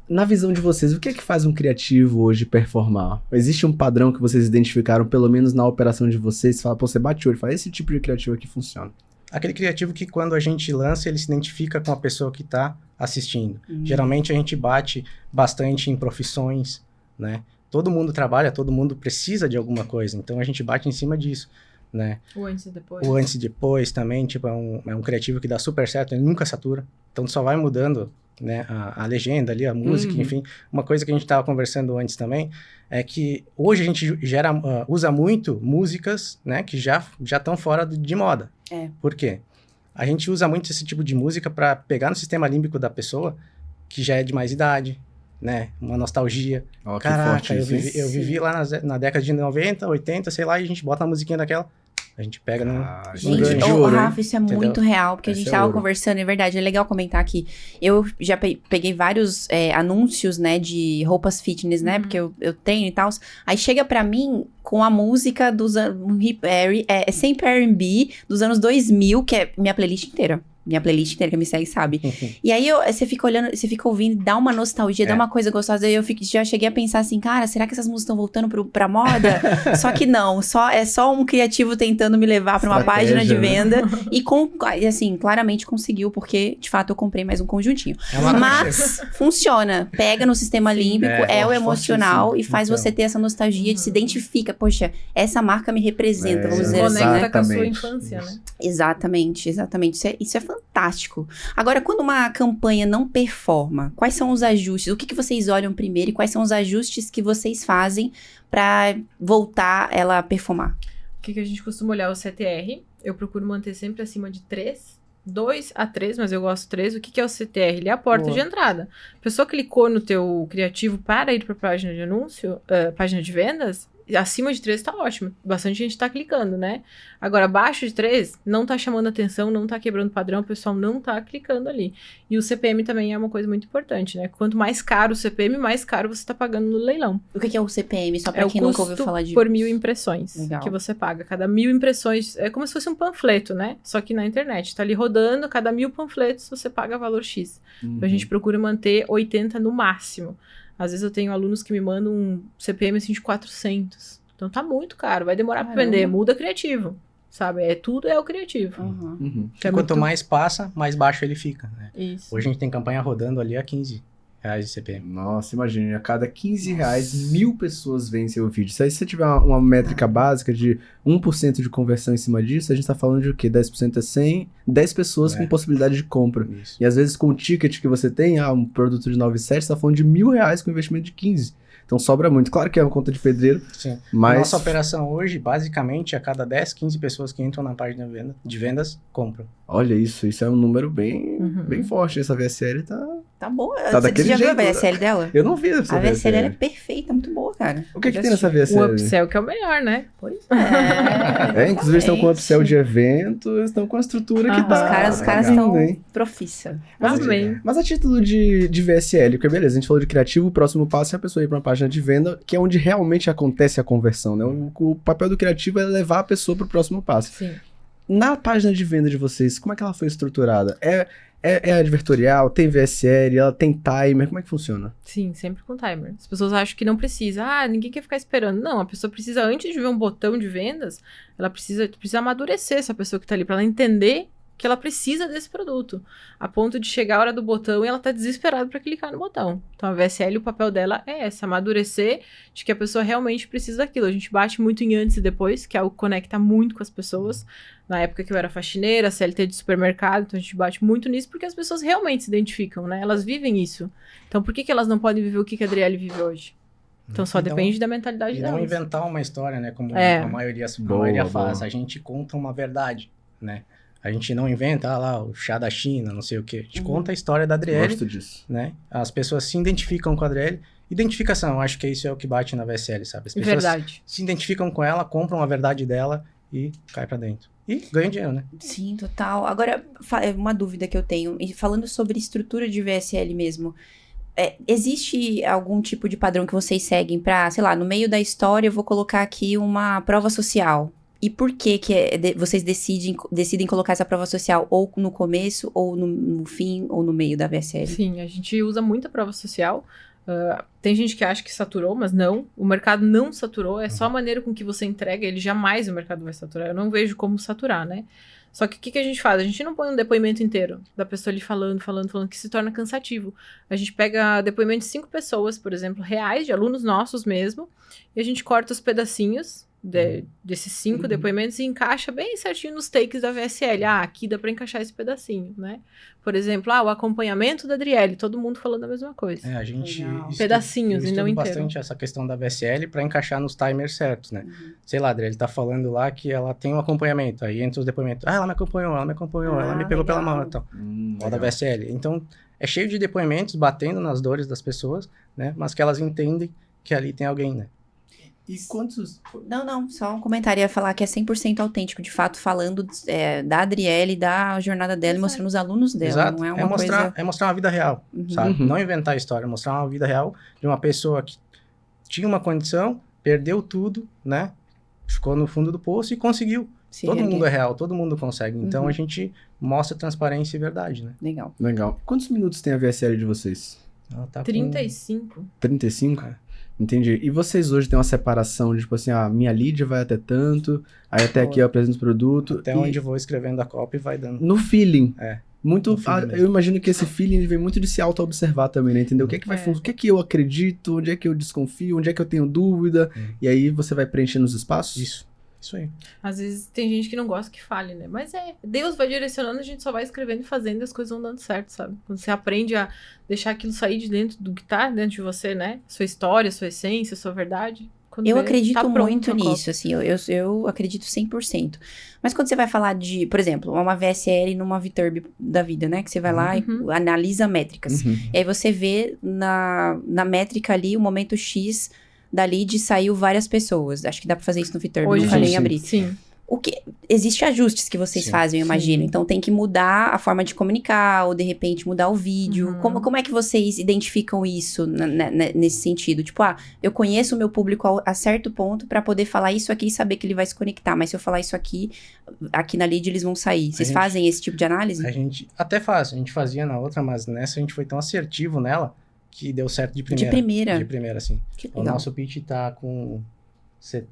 Na visão de vocês, o que é que faz um criativo hoje performar? Existe um padrão que vocês identificaram, pelo menos na operação de vocês? Fala, pô, você bate o olho e fala, esse tipo de criativo aqui funciona. Aquele criativo que quando a gente lança, ele se identifica com a pessoa que está assistindo. Geralmente a gente bate bastante em profissões, né? Todo mundo trabalha, todo mundo precisa de alguma coisa, então a gente bate em cima disso. né? O antes e depois. O antes e depois também, tipo, é um criativo que dá super certo, ele nunca satura. Então, só vai mudando, né, a legenda ali, a música, enfim. Uma coisa que a gente estava conversando antes também é que hoje a gente usa muito músicas, né, que já estão fora de moda. Por quê? A gente usa muito esse tipo de música para pegar no sistema límbico da pessoa que já é de mais idade, né? Uma nostalgia. Ó, que Caraca, forte isso, hein? eu vivi lá na década de 90, 80, sei lá, e a gente bota uma musiquinha daquela, a gente pega no Gente, grande gancho. ouro, hein? Rafa, isso é Entendeu? muito real, porque a gente Esse é tava ouro. conversando, é verdade, é legal comentar aqui. Eu já peguei vários anúncios, né, de roupas fitness, né, porque eu treino e tal. Aí chega pra mim com a música dos anos, sempre R&B, dos anos 2000, que é minha playlist inteira. Minha playlist inteira, que me segue, sabe? E aí, você fica olhando, você fica ouvindo, dá uma nostalgia, dá uma coisa gostosa. Aí eu já cheguei a pensar assim, cara, será que essas músicas estão voltando pra moda? Só que não, é só um criativo tentando me levar pra uma Estratégia, página de né? venda. E assim, claramente conseguiu, porque, de fato, eu comprei mais um conjuntinho. É uma Mas funciona. Pega no sistema límbico, é o forte, emocional fortíssimo. e faz Então. você ter essa nostalgia, se identifica. Poxa, essa marca me representa, vamos dizer assim, Conecta né? com a sua Exatamente. infância, né? Exatamente. Isso é fantástico. Agora, quando uma campanha não performa, quais são os ajustes? O que vocês olham primeiro e quais são os ajustes que vocês fazem pra voltar ela a performar? O que a gente costuma olhar? O CTR. Eu procuro manter sempre acima de 3. 2 a 3, mas eu gosto 3. O que é o CTR? Ele é a porta de entrada. A pessoa clicou no teu criativo para ir para a página de anúncio, página de vendas, acima de 3 tá ótimo. Bastante gente tá clicando, né? Agora, abaixo de 3, não tá chamando atenção, não tá quebrando padrão, o pessoal não tá clicando ali. E o CPM também é uma coisa muito importante, né? Quanto mais caro o CPM, mais caro você tá pagando no leilão. O que é o CPM? Só pra É quem o nunca ouviu custo falar disso. por 1000 impressões. Legal. Que você paga. Cada 1000 impressões é como se fosse um panfleto, né? Só que na internet. Tá ali rodando, cada 1000 panfletos você paga valor X. Então a gente procura manter 80 no máximo. Às vezes eu tenho alunos que me mandam um CPM assim de 400. Então tá muito caro, vai demorar pra vender. Muda criativo, sabe? Tudo é o criativo. Uhum. Que é Quanto muito- mais passa, mais baixo ele fica, né? Isso. Hoje a gente tem campanha rodando ali a R$15 de CPM. Nossa, imagine, a cada R$15, 1000 pessoas veem seu vídeo. Se aí você tiver uma métrica básica de 1% de conversão em cima disso, a gente tá falando de o quê? 10% é 100, 10 pessoas com possibilidade de compra. Isso. E às vezes com o ticket que você tem, um produto de 9,7, você tá falando de R$1.000 com investimento de 15. Então sobra muito. Claro que é uma conta de pedreiro, Sim. mas... Nossa operação hoje, basicamente, a cada 10, 15 pessoas que entram na página de vendas, compram. Olha isso é um número bem, Uhum. bem forte. Essa VSL tá... Tá boa. Tá Você daquele já viu a jeito. VSL dela? Eu não vi essa A VSL ela é VSL. perfeita, muito boa, cara. O que tem nessa O VSL? upsell que é o melhor, né? Pois Inclusive eles estão com upsell de evento, eles estão com a estrutura que Ah, tá... Os caras lindo, estão hein? profissa. Amém. Mas a título de VSL, porque beleza, a gente falou de criativo, o próximo passo é a pessoa ir para uma página de venda, que é onde realmente acontece a conversão, né? O papel do criativo é levar a pessoa para o próximo passo. Sim. Na página de venda de vocês, como é que ela foi estruturada? É advertorial, tem VSL, ela tem timer, como é que funciona? Sim, sempre com timer. As pessoas acham que não precisa. Ah, ninguém quer ficar esperando. Não, a pessoa precisa, antes de ver um botão de vendas, ela precisa amadurecer essa pessoa que tá ali, pra ela entender que ela precisa desse produto. A ponto de chegar a hora do botão e ela tá desesperada pra clicar no botão. Então a VSL, o papel dela é esse, amadurecer de que a pessoa realmente precisa daquilo. A gente bate muito em antes e depois, que é algo que conecta muito com as pessoas. Na época que eu era faxineira, CLT de supermercado, então a gente bate muito nisso porque as pessoas realmente se identificam, né? Elas vivem isso. Então por que elas não podem viver o que a Adriele vive hoje? Então só depende da mentalidade E delas. não inventar uma história, né? Como É. a maioria Boa, faz. boa. A gente conta uma verdade, né? A gente não inventa lá o chá da China, não sei o quê. A gente conta a história da Adriele, Gosto disso. né? As pessoas se identificam com a Adriele. Identificação, acho que isso é o que bate na VSL, sabe? As pessoas Verdade. se identificam com ela, compram a verdade dela e cai pra dentro. E ganham dinheiro, né? Sim, total. Agora, uma dúvida que eu tenho, e falando sobre estrutura de VSL mesmo, existe algum tipo de padrão que vocês seguem pra, sei lá, no meio da história eu vou colocar aqui uma prova social? E por que vocês decidem colocar essa prova social ou no começo, ou no fim, ou no meio da VSL? Sim, a gente usa muita prova social. Tem gente que acha que saturou, mas não. O mercado não saturou, é só a maneira com que você entrega ele, jamais o mercado vai saturar. Eu não vejo como saturar, né? Só que o que a gente faz? A gente não põe um depoimento inteiro da pessoa ali falando, que se torna cansativo. A gente pega depoimento de 5 pessoas, por exemplo, reais, de alunos nossos mesmo, e a gente corta os pedacinhos desses 5 depoimentos e encaixa bem certinho nos takes da VSL. Aqui dá pra encaixar esse pedacinho, né? Por exemplo, o acompanhamento da Adriele, todo mundo falando a mesma coisa. A gente pedacinhos e não inteiro. bastante essa questão da VSL para encaixar nos timers certos, né? Sei lá, a Adriele tá falando lá que ela tem um acompanhamento, aí entra os depoimentos. Ela me acompanhou, ela me pegou pela mão, então. Da VSL. Então, é cheio de depoimentos batendo nas dores das pessoas, né? Mas que elas entendem que ali tem alguém, né? E quantos... Não, só um comentário. Ia falar que é 100% autêntico, de fato, falando da Adriele, da jornada dela e mostrando os alunos dela. Exato. Não é uma coisa... É mostrar uma vida real, sabe? Não inventar a história, mostrar uma vida real de uma pessoa que tinha uma condição, perdeu tudo, né? Ficou no fundo do poço e conseguiu. Todo mundo é real, todo mundo consegue. Então, a gente mostra transparência e verdade, né? Legal. Quantos minutos tem a VSL de vocês? Ela tá 35. 35? Entendi. E vocês hoje têm uma separação de, tipo assim, minha lead vai até tanto, aí até aqui eu apresento o produto. Até onde eu vou escrevendo a copy vai dando. No feeling. Muito, No feeling mesmo. eu imagino que esse feeling ele vem muito de se auto-observar também, né? Entender o que é que vai funcionar, o que é que eu acredito, onde é que eu desconfio, onde é que eu tenho dúvida, e aí você vai preenchendo os espaços? Isso aí. Às vezes tem gente que não gosta que fale, né? Mas Deus vai direcionando, a gente só vai escrevendo e fazendo e as coisas vão dando certo, sabe? Quando você aprende a deixar aquilo sair de dentro do que tá dentro de você, né? Sua história, sua essência, sua verdade. Eu acredito muito nisso, assim, eu acredito 100%. Mas quando você vai falar de, por exemplo, uma VSL numa VTurb da vida, né? Que você vai lá e analisa métricas. E aí você vê na métrica ali, o momento X da lead saiu várias pessoas. Acho que dá pra fazer isso no VTurb, Hoje, não falei em abrir. Sim. Existe ajustes que vocês fazem, eu imagino. Então tem que mudar a forma de comunicar, ou de repente mudar o vídeo. Como é que vocês identificam isso nesse sentido? Tipo, eu conheço o meu público a certo ponto pra poder falar isso aqui e saber que ele vai se conectar. Mas se eu falar isso aqui na lead eles vão sair. Vocês fazem esse tipo de análise? A gente até faz, a gente fazia na outra, mas nessa a gente foi tão assertivo nela que deu certo de primeira. De primeira, sim. Que legal. O nosso pitch tá com 70%?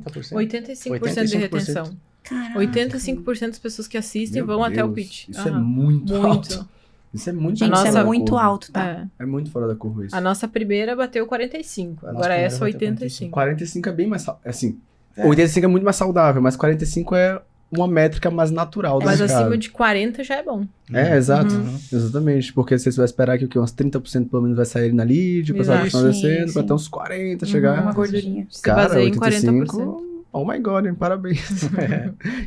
85% de retenção. Caraca. 85% das pessoas que assistem vão até o pitch. Isso é muito alto. Isso é muito Gente, isso é muito alto, tá? É muito fora da curva isso. A nossa primeira bateu 45, agora essa 85. 45 é bem mais, assim, 85 é muito mais saudável, mas 45 é uma métrica mais natural do Mas mercado. acima de 40 já é bom. Exato. Exatamente. Porque você vai esperar que umas 30% pelo menos vai sair na lead, o pessoal vai descendo, pra ter uns 40 chegar. Uma gordurinha. Se Cara, baseia em 85, 40%. oh my god, hein? Parabéns.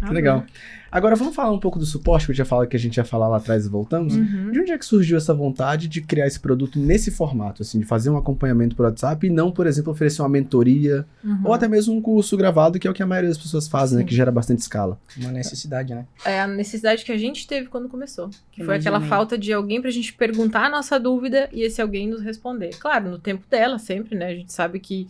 Que legal. Agora vamos falar um pouco do suporte que eu tinha falado que a gente ia falar lá atrás e voltamos. De onde é que surgiu essa vontade de criar esse produto nesse formato, assim, de fazer um acompanhamento por WhatsApp e não, por exemplo, oferecer uma mentoria ou até mesmo um curso gravado, que é o que a maioria das pessoas fazem, né? Que gera bastante escala. Uma necessidade, né? É a necessidade que a gente teve quando começou. Que foi aquela falta de alguém pra gente perguntar a nossa dúvida e esse alguém nos responder. Claro, no tempo dela sempre, né? A gente sabe que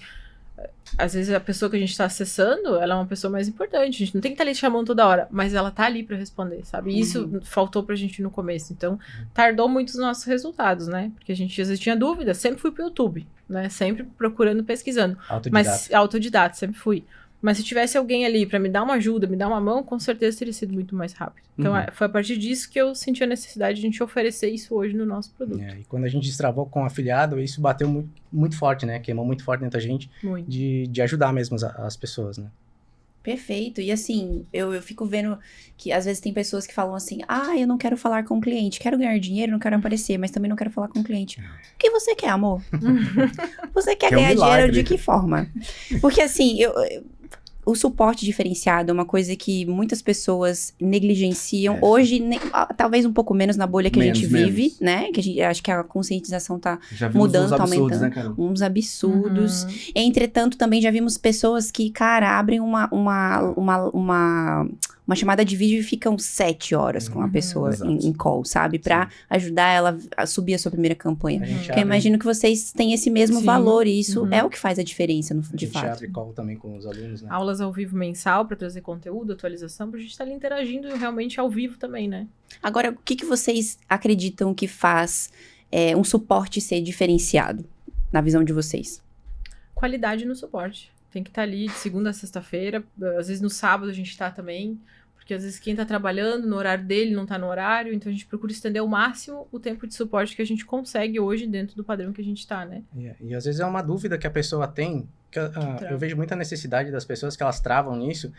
às vezes a pessoa que a gente tá acessando, ela é uma pessoa mais importante. A gente não tem que estar ali chamando toda hora, mas ela tá ali pra responder, sabe? E isso faltou pra gente no começo. Então, tardou muito os nossos resultados, né? Porque a gente às vezes tinha dúvida. Sempre fui pro YouTube, né? Sempre procurando, pesquisando. Autodidata, sempre fui. Mas se tivesse alguém ali pra me dar uma ajuda, me dar uma mão, com certeza teria sido muito mais rápido. Então, foi a partir disso que eu senti a necessidade de a gente oferecer isso hoje no nosso produto. E quando a gente destravou com o afiliado, isso bateu muito, muito forte, né? Queimou muito forte dentro da gente de ajudar mesmo as pessoas, né? Perfeito. E assim, eu fico vendo que às vezes tem pessoas que falam assim, eu não quero falar com o cliente, quero ganhar dinheiro, não quero aparecer, mas também não quero falar com o cliente. O que você quer, amor? Você quer ganhar dinheiro de que forma? Porque assim, o suporte diferenciado é uma coisa que muitas pessoas negligenciam. Hoje, talvez um pouco menos na bolha que a gente vive, né? Que acho que a conscientização tá mudando, tá aumentando. Né, uns absurdos. Entretanto, também já vimos pessoas que, cara, abrem uma chamada de vídeo e ficam 7 horas com a pessoa em call, sabe? Pra ajudar ela a subir a sua primeira campanha. Porque eu imagino que vocês têm esse mesmo valor e isso é o que faz a diferença, de fato. A gente abre call também com os alunos, né? Aulas ao vivo mensal pra trazer conteúdo, atualização, pra gente estar ali interagindo realmente ao vivo também, né? Agora, o que vocês acreditam que faz um suporte ser diferenciado, na visão de vocês? Qualidade no suporte. Tem que estar ali de segunda a sexta-feira, às vezes no sábado a gente tá também, Porque às vezes quem tá trabalhando no horário dele não tá no horário, então a gente procura estender ao máximo o tempo de suporte que a gente consegue hoje dentro do padrão que a gente tá, né? E às vezes é uma dúvida que a pessoa tem, que eu vejo muita necessidade das pessoas que elas travam nisso,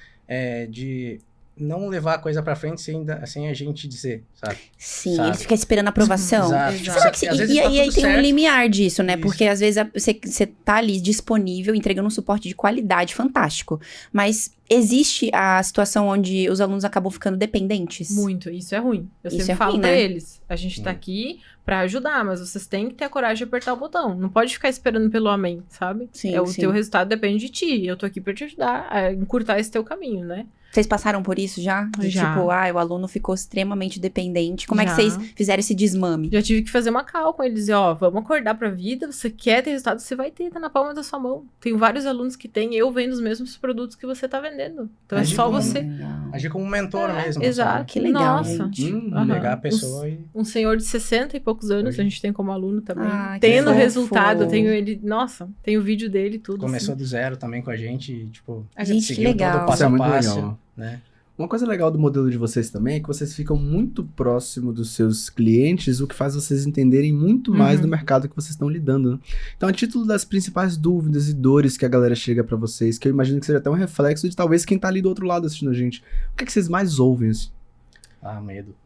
de não levar a coisa pra frente sem a gente dizer, sabe? Sim, Sabe? ele fica esperando a aprovação. Exato. Exato. Será que Às vezes e tá aí tudo tem um certo. limiar disso, né? Isso. Porque às vezes você tá ali disponível, entregando um suporte de qualidade fantástico. Mas existe a situação onde os alunos acabam ficando dependentes. Muito, isso é ruim. Eu Isso sempre é falo ruim, pra né? eles, a gente tá aqui pra ajudar, mas vocês têm que ter a coragem de apertar o botão. Não pode ficar esperando pelo amém, sabe? Sim, O sim. teu resultado depende de ti. Eu tô aqui pra te ajudar a encurtar esse teu caminho, né? Vocês passaram por isso já? De Já. tipo, o aluno ficou extremamente dependente. Como é que Já. vocês fizeram esse desmame? Já tive que fazer uma call com eles, dizer, vamos acordar pra vida, você quer ter resultado, você vai ter, tá na palma da sua mão. Tenho vários alunos que têm, eu vendo os mesmos produtos que você tá vendendo. Então é Agir só como- você. Agir como um mentor mesmo. Exato. Que legal, Nossa. gente. Aham. Pegar a pessoa e... Um senhor de 60 e poucos anos, a gente tem como aluno também. Ah, que Tendo fofo. resultado, eu tenho ele, nossa, tem o vídeo dele e tudo. Começou assim. do zero também com a gente, e, tipo, Gente, que seguiu legal. todo o passo Isso é a muito passo, legal. né? Uma coisa legal do modelo de vocês também é que vocês ficam muito próximo dos seus clientes, o que faz vocês entenderem muito mais do mercado que vocês estão lidando, né? Então, a título das principais dúvidas e dores que a galera chega pra vocês, que eu imagino que seja até um reflexo de talvez quem tá ali do outro lado assistindo a gente, o que é que vocês mais ouvem, assim?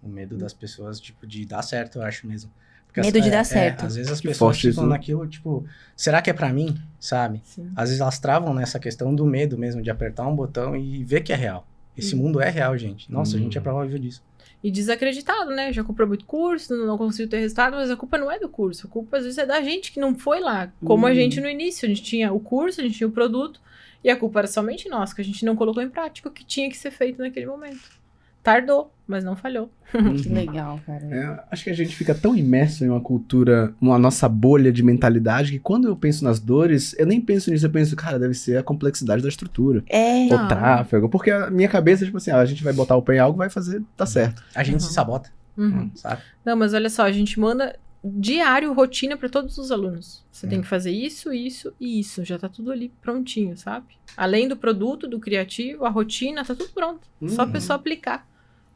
O medo das pessoas, tipo, de dar certo, eu acho mesmo. Porque Medo de dar certo. Às vezes as Que pessoas forte ficam isso, né? naquilo, tipo, será que é pra mim, sabe? Sim. Às vezes elas travam nessa questão do medo mesmo, de apertar um botão e ver que é real. Esse mundo é real, gente. Nossa, a gente é prova viva disso. E desacreditado, né? Já comprou muito curso, não conseguiu ter resultado, mas a culpa não é do curso. A culpa, às vezes, é da gente que não foi lá. Como a gente no início. A gente tinha o curso, a gente tinha o produto, e a culpa era somente nossa, que a gente não colocou em prática o que tinha que ser feito naquele momento. Tardou, mas não falhou. Que legal, cara. Acho que a gente fica tão imerso em uma cultura, uma nossa bolha de mentalidade, que quando eu penso nas dores, eu nem penso nisso, eu penso, cara, deve ser a complexidade da estrutura. É. O tráfego, porque a minha cabeça é tipo assim, a gente vai botar o pé em algo, vai fazer, tá certo. A gente se sabota, sabe? Não, mas olha só, a gente manda diário, rotina para todos os alunos. Você tem que fazer isso, isso e isso. Já tá tudo ali prontinho, sabe? Além do produto, do criativo, a rotina, tá tudo pronto. Só a pessoa aplicar.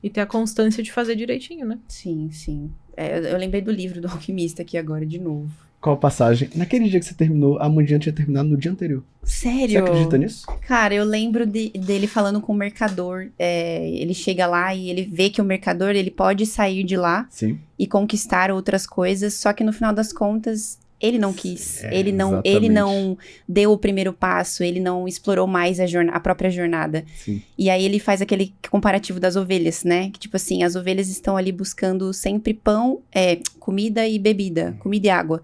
E ter a constância de fazer direitinho, né? Sim, sim. Eu lembrei do livro do Alquimista aqui agora, de novo. Qual passagem? Naquele dia que você terminou, a Mundinha tinha terminado no dia anterior. Sério? Você acredita nisso? Cara, eu lembro dele falando com o mercador. Ele chega lá e ele vê que o mercador ele pode sair de lá Sim. e conquistar outras coisas, só que no final das contas ele não quis. Ele não exatamente. deu o primeiro passo, ele não explorou mais a própria jornada. Sim. E aí ele faz aquele comparativo das ovelhas, né? Que tipo assim, as ovelhas estão ali buscando sempre pão, comida e bebida, comida e água.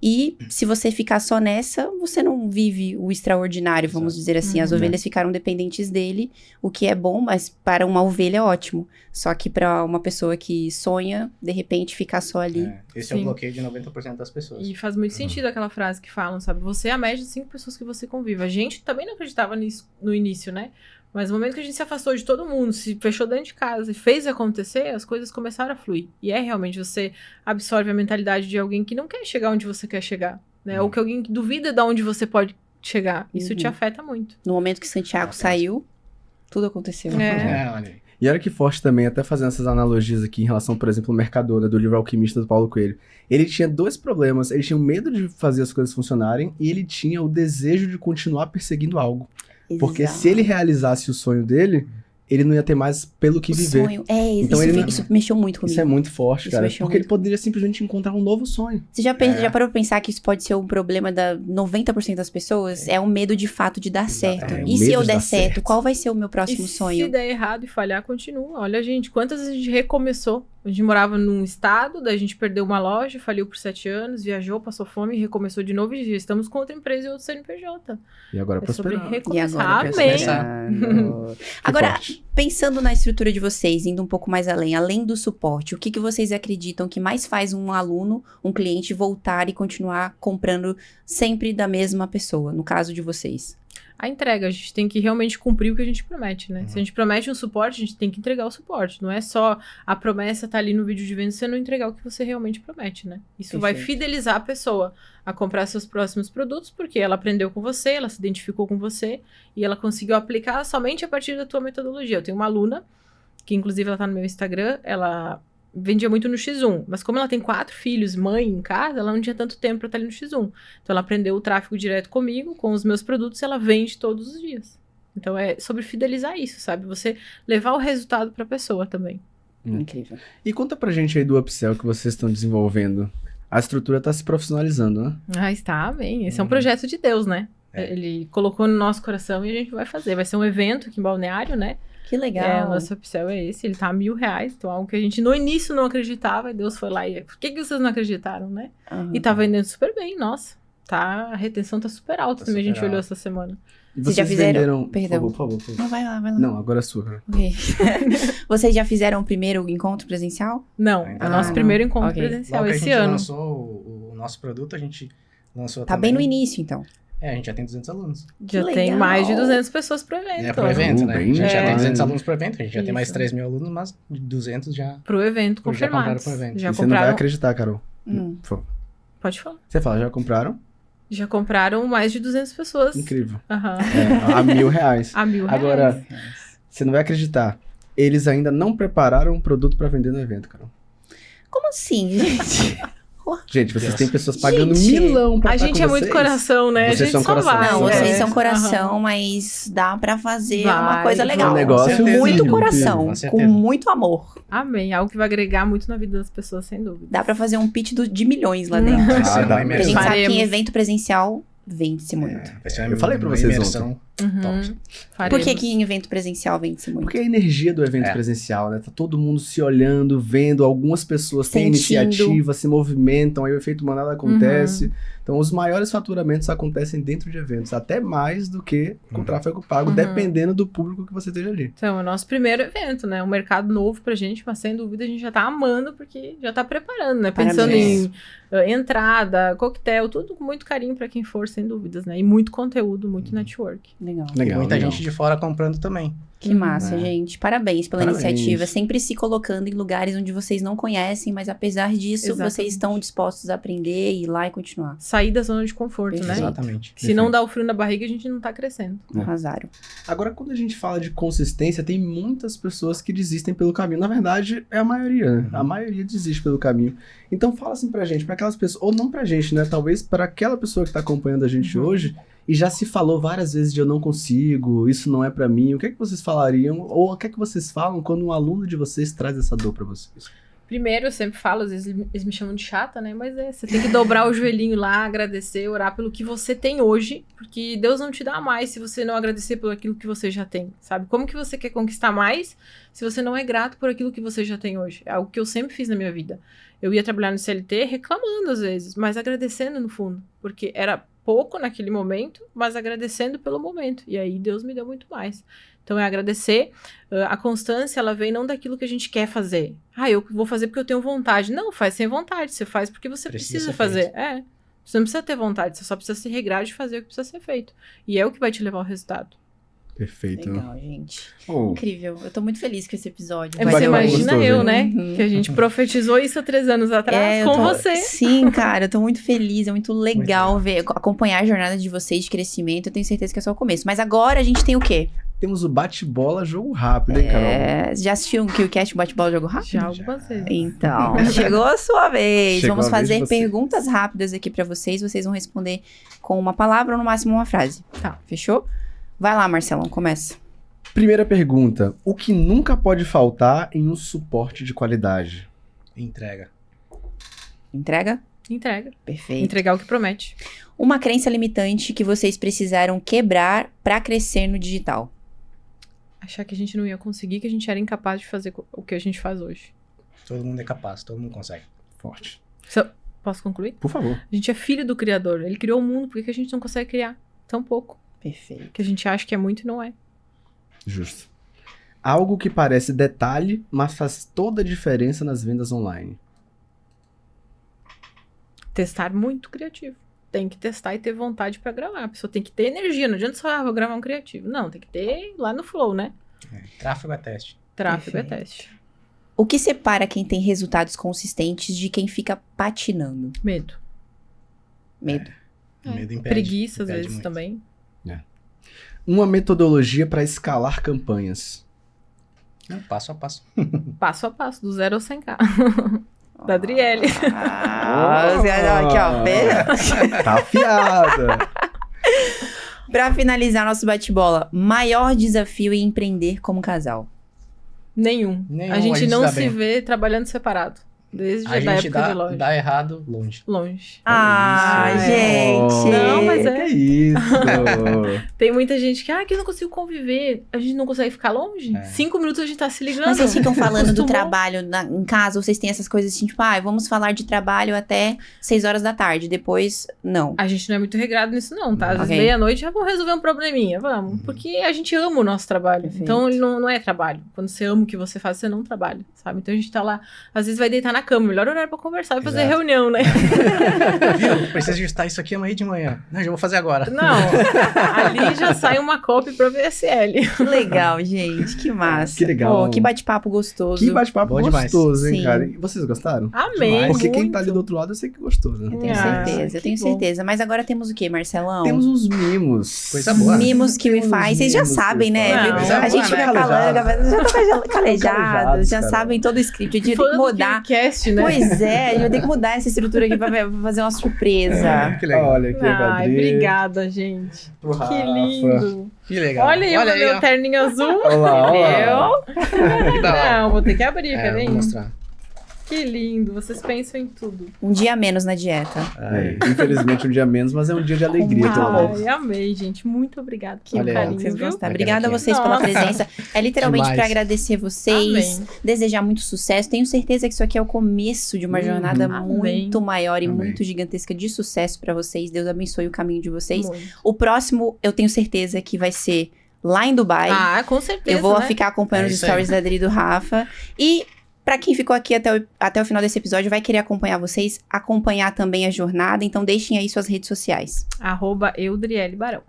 E se você ficar só nessa, você não vive o extraordinário, vamos dizer assim. As ovelhas ficaram dependentes dele, o que é bom, mas para uma ovelha é ótimo. Só que para uma pessoa que sonha, de repente ficar só ali. Esse é o Sim. bloqueio de 90% das pessoas. E faz muito sentido aquela frase que falam, sabe? Você é a média de 5 pessoas que você convive. A gente também não acreditava nisso no início, né? Mas no momento que a gente se afastou de todo mundo, se fechou dentro de casa e fez acontecer, as coisas começaram a fluir. E é realmente, você absorve a mentalidade de alguém que não quer chegar onde você quer chegar, né? Ou que alguém que duvida de onde você pode chegar. Isso te afeta muito. No momento que Santiago saiu, tudo aconteceu. É. Olha aí. E olha que forte também, até fazendo essas analogias aqui em relação, por exemplo, ao Mercador, né, do livro Alquimista do Paulo Coelho. Ele tinha dois problemas. Ele tinha o medo de fazer as coisas funcionarem e ele tinha o desejo de continuar perseguindo algo. Porque Exato. se ele realizasse o sonho dele, ele não ia ter mais pelo que O viver. sonho. Então ele não- Isso mexeu muito comigo. Isso é muito forte, Isso cara. mexeu Porque ele muito. poderia simplesmente encontrar um novo sonho. Você já parou pra pensar que isso pode ser um problema da 90% das pessoas? É o medo de fato de dar certo. É, o E se medo eu de der dar certo, certo. qual vai ser o meu próximo E sonho? se der errado e falhar, continua. Olha, gente, quantas vezes a gente recomeçou? A gente morava num estado, daí a gente perdeu uma loja, faliu por 7 anos, viajou, passou fome, recomeçou de novo e já estamos com outra empresa e outro CNPJ. E agora É sobre prosperar. E recomeçar. agora, Amém. prosperando. Agora, forte. pensando na estrutura de vocês, indo um pouco mais além do suporte, o que vocês acreditam que mais faz um aluno, um cliente, voltar e continuar comprando sempre da mesma pessoa, no caso de vocês? A entrega, a gente tem que realmente cumprir o que a gente promete, né? Se a gente promete um suporte, a gente tem que entregar o suporte. Não é só a promessa tá ali no vídeo de venda e você não entregar o que você realmente promete, né? Isso vai Perfeito. fidelizar a pessoa a comprar seus próximos produtos, porque ela aprendeu com você, ela se identificou com você e ela conseguiu aplicar somente a partir da tua metodologia. Eu tenho uma aluna que inclusive ela tá no meu Instagram, ela vendia muito no X1, mas como ela tem 4 filhos, mãe em casa, ela não tinha tanto tempo pra estar ali no X1. Então ela aprendeu o tráfego direto comigo, com os meus produtos, e ela vende todos os dias. Então é sobre fidelizar isso, sabe? Você levar o resultado pra pessoa também. Incrível. E conta pra gente aí do upsell que vocês estão desenvolvendo. A estrutura tá se profissionalizando, né? Ah, está bem. Esse é um projeto de Deus, né? Ele colocou no nosso coração e a gente vai fazer. Vai ser um evento aqui em Balneário, né? Que legal. O nosso upsell é esse, ele tá a R$1.000, então algo que a gente no início não acreditava, e Deus foi lá e... Por que vocês não acreditaram, né? Aham. E tá vendendo super bem, nossa. A retenção tá super alta também, a gente super olhou alta. essa semana. E Vocês já vocês fizeram- venderam... Perdão. Por favor. Não, vai lá, vai lá. Não, agora é sua. Cara. Ok. Vocês já fizeram o primeiro encontro presencial? Não, Ainda é o não. nosso primeiro encontro Ok. presencial Logo que a esse gente ano. lançou o nosso produto, a gente lançou Tá também. bem no início, então. A gente já tem 200 alunos. Já Que tem legal. mais de 200 pessoas pro evento. É pro evento, né? A bem gente já tem grande. 200 alunos pro evento, a gente já tem mais Isso. 3 mil alunos, mas 200 já... Pro evento Já confirmados. compraram pro evento. Já E você não vai compraram. acreditar, Carol. Hum. Por favor. Pode falar. Você fala, já compraram? Já compraram mais de 200 pessoas. Incrível. Aham. É, a R$1.000. A R$1.000. Agora, você não vai acreditar. Eles ainda não prepararam um produto pra vender no evento, Carol. Como assim, gente? Gente, vocês Deus. têm pessoas pagando Gente, milão pra A estar gente com é muito vocês. coração, né? Vocês a gente são só coração. vai. Não, Vai, vocês é. são Aham. coração, mas dá pra fazer uma Vai, coisa vai. legal. Um negócio com muito incrível. coração, Com com certeza. muito amor. Amém. Algo que vai agregar muito na vida das pessoas, sem dúvida. Dá pra fazer um pitch de milhões lá dentro. Vai ser Ah, uma dá. Porque a imersão. gente sabe que em Faremos. evento presencial vende-se muito. Vai ser Eu falei pra uma vocês imersão Uhum. top. Por que Faremos. que em evento presencial vende-se muito? Porque a energia do evento É. presencial, né? Tá todo mundo se olhando, vendo, algumas pessoas têm Sentindo. iniciativa, se movimentam, aí o efeito manada acontece. Então, os maiores faturamentos acontecem dentro de eventos, até mais do que com Uhum. tráfego pago, Uhum. dependendo do público que você esteja ali. Então, é o nosso primeiro evento, né? Um mercado novo pra gente, mas sem dúvida a gente já tá amando, porque já tá preparando, né? Pensando Parabéns. em entrada, coquetel, tudo com muito carinho pra quem for, sem dúvidas, né? E muito conteúdo, muito network. Legal. E muita gente de fora comprando também. Que massa, É. gente. Parabéns pela Parabéns. iniciativa. Sempre se colocando em lugares onde vocês não conhecem, mas apesar disso, Exatamente. vocês estão dispostos a aprender, ir lá e continuar. Sair da zona de conforto, né? Perfeito. Exatamente. Se não dá o frio na barriga, a gente não tá crescendo. É. Arrasaram. Agora, quando a gente fala de consistência, tem muitas pessoas que desistem pelo caminho. Na verdade, é a maioria, né? A maioria desiste pelo caminho. Então, fala assim pra gente, pra aquelas pessoas, ou não pra gente, né? Talvez pra aquela pessoa que tá acompanhando a gente hoje e já se falou várias vezes de eu não consigo, isso não é pra mim. O que é que vocês falariam? Ou o que é que vocês falam quando um aluno de vocês traz essa dor pra vocês? Primeiro, eu sempre falo, às vezes eles me chamam de chata, né? Mas você tem que dobrar o joelhinho lá, agradecer, orar pelo que você tem hoje, porque Deus não te dá mais se você não agradecer por aquilo que você já tem, sabe? Como que você quer conquistar mais se você não é grato por aquilo que você já tem hoje? É algo que eu sempre fiz na minha vida. Eu ia trabalhar no CLT reclamando às vezes, mas agradecendo no fundo, porque era pouco naquele momento, mas agradecendo pelo momento. E aí Deus me deu muito mais. Então é agradecer. A constância, ela vem não daquilo que a gente quer fazer. Ah, eu vou fazer porque eu tenho vontade. Não, faz sem vontade. Você faz porque você Precisa precisa ser fazer. feito. É. Você não precisa ter vontade, você só precisa se regrar de fazer o que precisa ser feito. E é o que vai te levar ao resultado. Perfeito. Legal, gente. Oh, Incrível. Eu tô muito feliz com esse episódio. É, Vai você ser imagina gostoso, eu, né? né? Uhum. Que a gente profetizou isso há 3 anos atrás eu com tô- você. Sim, cara, eu tô muito feliz. É muito legal legal. ver, acompanhar a jornada de vocês de crescimento. Eu tenho certeza que é só o começo. Mas agora a gente tem o quê? temos o bate-bola jogo rápido, hein, Carol? Já assistiu um KillCast bate-bola jogo rápido? Já algumas vezes. Então, chegou a sua vez. Chegou Vamos a vez de fazer vocês. perguntas rápidas aqui pra vocês. Vocês vão responder com uma palavra ou no máximo uma frase. Tá. Fechou? Vai lá, Marcelão, começa. Primeira pergunta. O que nunca pode faltar em um suporte de qualidade? Entrega. Entrega? Entrega. Perfeito. Entregar o que promete. Uma crença limitante que vocês precisaram quebrar pra crescer no digital. Achar que a gente não ia conseguir, que a gente era incapaz de fazer o que a gente faz hoje. Todo mundo é capaz, todo mundo consegue. Forte. Posso concluir? Por favor. A gente é filho do Criador. Ele criou o mundo, por que que a gente não consegue criar tão pouco? Perfeito. Que a gente acha que é muito e não é. Justo. Algo que parece detalhe, mas faz toda a diferença nas vendas online. Testar muito criativo. Tem que testar e ter vontade pra gravar. A pessoa tem que ter energia. Não adianta só, vou gravar um criativo. Não, tem que ter lá no flow, né? Tráfego é teste. Tráfego é Perfeito. teste. O que separa quem tem resultados consistentes de quem fica patinando? Medo. Medo. É. Medo impede. Preguiça, às impede vezes, muito. também. Uma metodologia para escalar campanhas. Passo a passo. Passo a passo, do 0 ao 100k. Da Adriele. Aqui, ó. Vê? Tá afiada. Pra finalizar nosso bate-bola, maior desafio em empreender como casal? Nenhum. Nenhum, A gente a gente não dá se bem. vê trabalhando separado. Desde A a gente época de loja. dá errado longe. Longe. Ah, isso. gente. Não, mas é. Que isso? Tem muita gente que eu não consigo conviver. A gente não consegue ficar longe. É. 5 minutos a gente tá se ligando. Mas vocês ficam falando do Acostumou. trabalho em casa, vocês têm essas coisas assim, tipo, vamos falar de trabalho até 6 horas da tarde, depois, não. A gente não é muito regrado nisso, não, tá? Às vezes, Ok. meia-noite, vamos resolver um probleminha, vamos. Porque a gente ama o nosso trabalho. Perfeito. Então, ele não é trabalho. Quando você ama o que você faz, você não trabalha, sabe? Então, a gente tá lá, às vezes vai deitar na cama, melhor horário pra conversar e fazer Exato. reunião, né? Viu? Preciso ajustar isso aqui amanhã de manhã. Não, já vou fazer agora. Não, ali já sai uma copy pra VSL. Que legal, gente, que massa. Que legal. Pô, que bate-papo gostoso. Que bate-papo Bom demais. gostoso, hein, Sim. cara? E vocês gostaram? Amei, Porque quem muito. tá ali do outro lado, eu sei que gostou, né? Eu tenho Ah, certeza, eu que tenho bom. certeza. Mas agora temos o quê, Marcelão? Temos uns mimos. Coisa boa. Mimos que me Temos faz. Vocês já mimos que sabem, né? faz. viu? Coisa A boa, gente né? vai falando, já tá calejados, Calejados, já cara. sabem todo o script. A gente vai ter que Fã do mudar. KiwiCast, né? Pois é, a gente vai ter que mudar essa estrutura aqui pra fazer uma surpresa. Que legal. Olha aqui, Ai, Adri. obrigada, gente. Pro Rafa. Que lindo. Que legal. Olha aí o meu ó. terninho azul. Olha lá, olha lá. Entendeu? Que da hora. Não, vou ter que abrir, É, peraí. vou mostrar. Que lindo, vocês pensam em tudo. Um dia a menos na dieta. É, infelizmente um dia menos, mas é um dia de alegria Muito também. bom. Ai, amei, gente. Muito obrigada pelo Olha, carinho, Vocês viu? gostaram. Vai Obrigada a querer vocês pela Nossa. presença. É literalmente Demais. pra agradecer vocês, Amém. desejar muito sucesso. Tenho certeza que isso aqui é o começo de uma jornada Amém. muito maior e Amém. muito gigantesca de sucesso pra vocês. Deus abençoe o caminho de vocês. Muito. O próximo, eu tenho certeza que vai ser lá em Dubai. Ah, com certeza. Eu vou né? ficar acompanhando É os isso aí. stories da Adri e do Rafa. E pra quem ficou aqui até o final desse episódio, vai querer acompanhar vocês, acompanhar também a jornada. Então deixem aí suas redes sociais. @Eudriele Barão.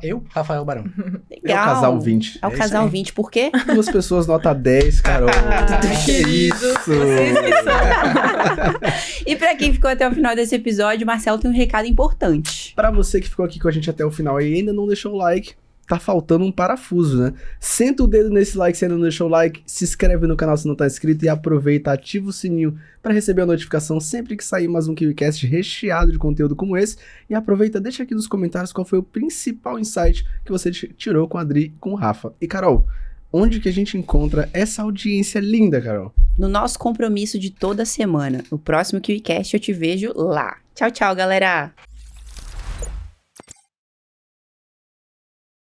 @eu, Rafael Barão. Legal. É o casal 20. É o É casal isso aí. 20. Por quê? Duas pessoas nota 10, Carol. que queridos, isso? vocês que são. E pra quem ficou até o final desse episódio, Marcelo tem um recado importante. Pra você que ficou aqui com a gente até o final e ainda não deixou o like, tá faltando um parafuso, né? Senta o dedo nesse like se ainda não deixou o like, se inscreve no canal se não tá inscrito e aproveita, ativa o sininho pra receber a notificação sempre que sair mais um KiwiCast recheado de conteúdo como esse. E aproveita, deixa aqui nos comentários qual foi o principal insight que você tirou com a Adri e com o Rafa. E Carol, onde que a gente encontra essa audiência linda, Carol? No nosso compromisso de toda semana. No próximo KiwiCast eu te vejo lá. Tchau, tchau, galera!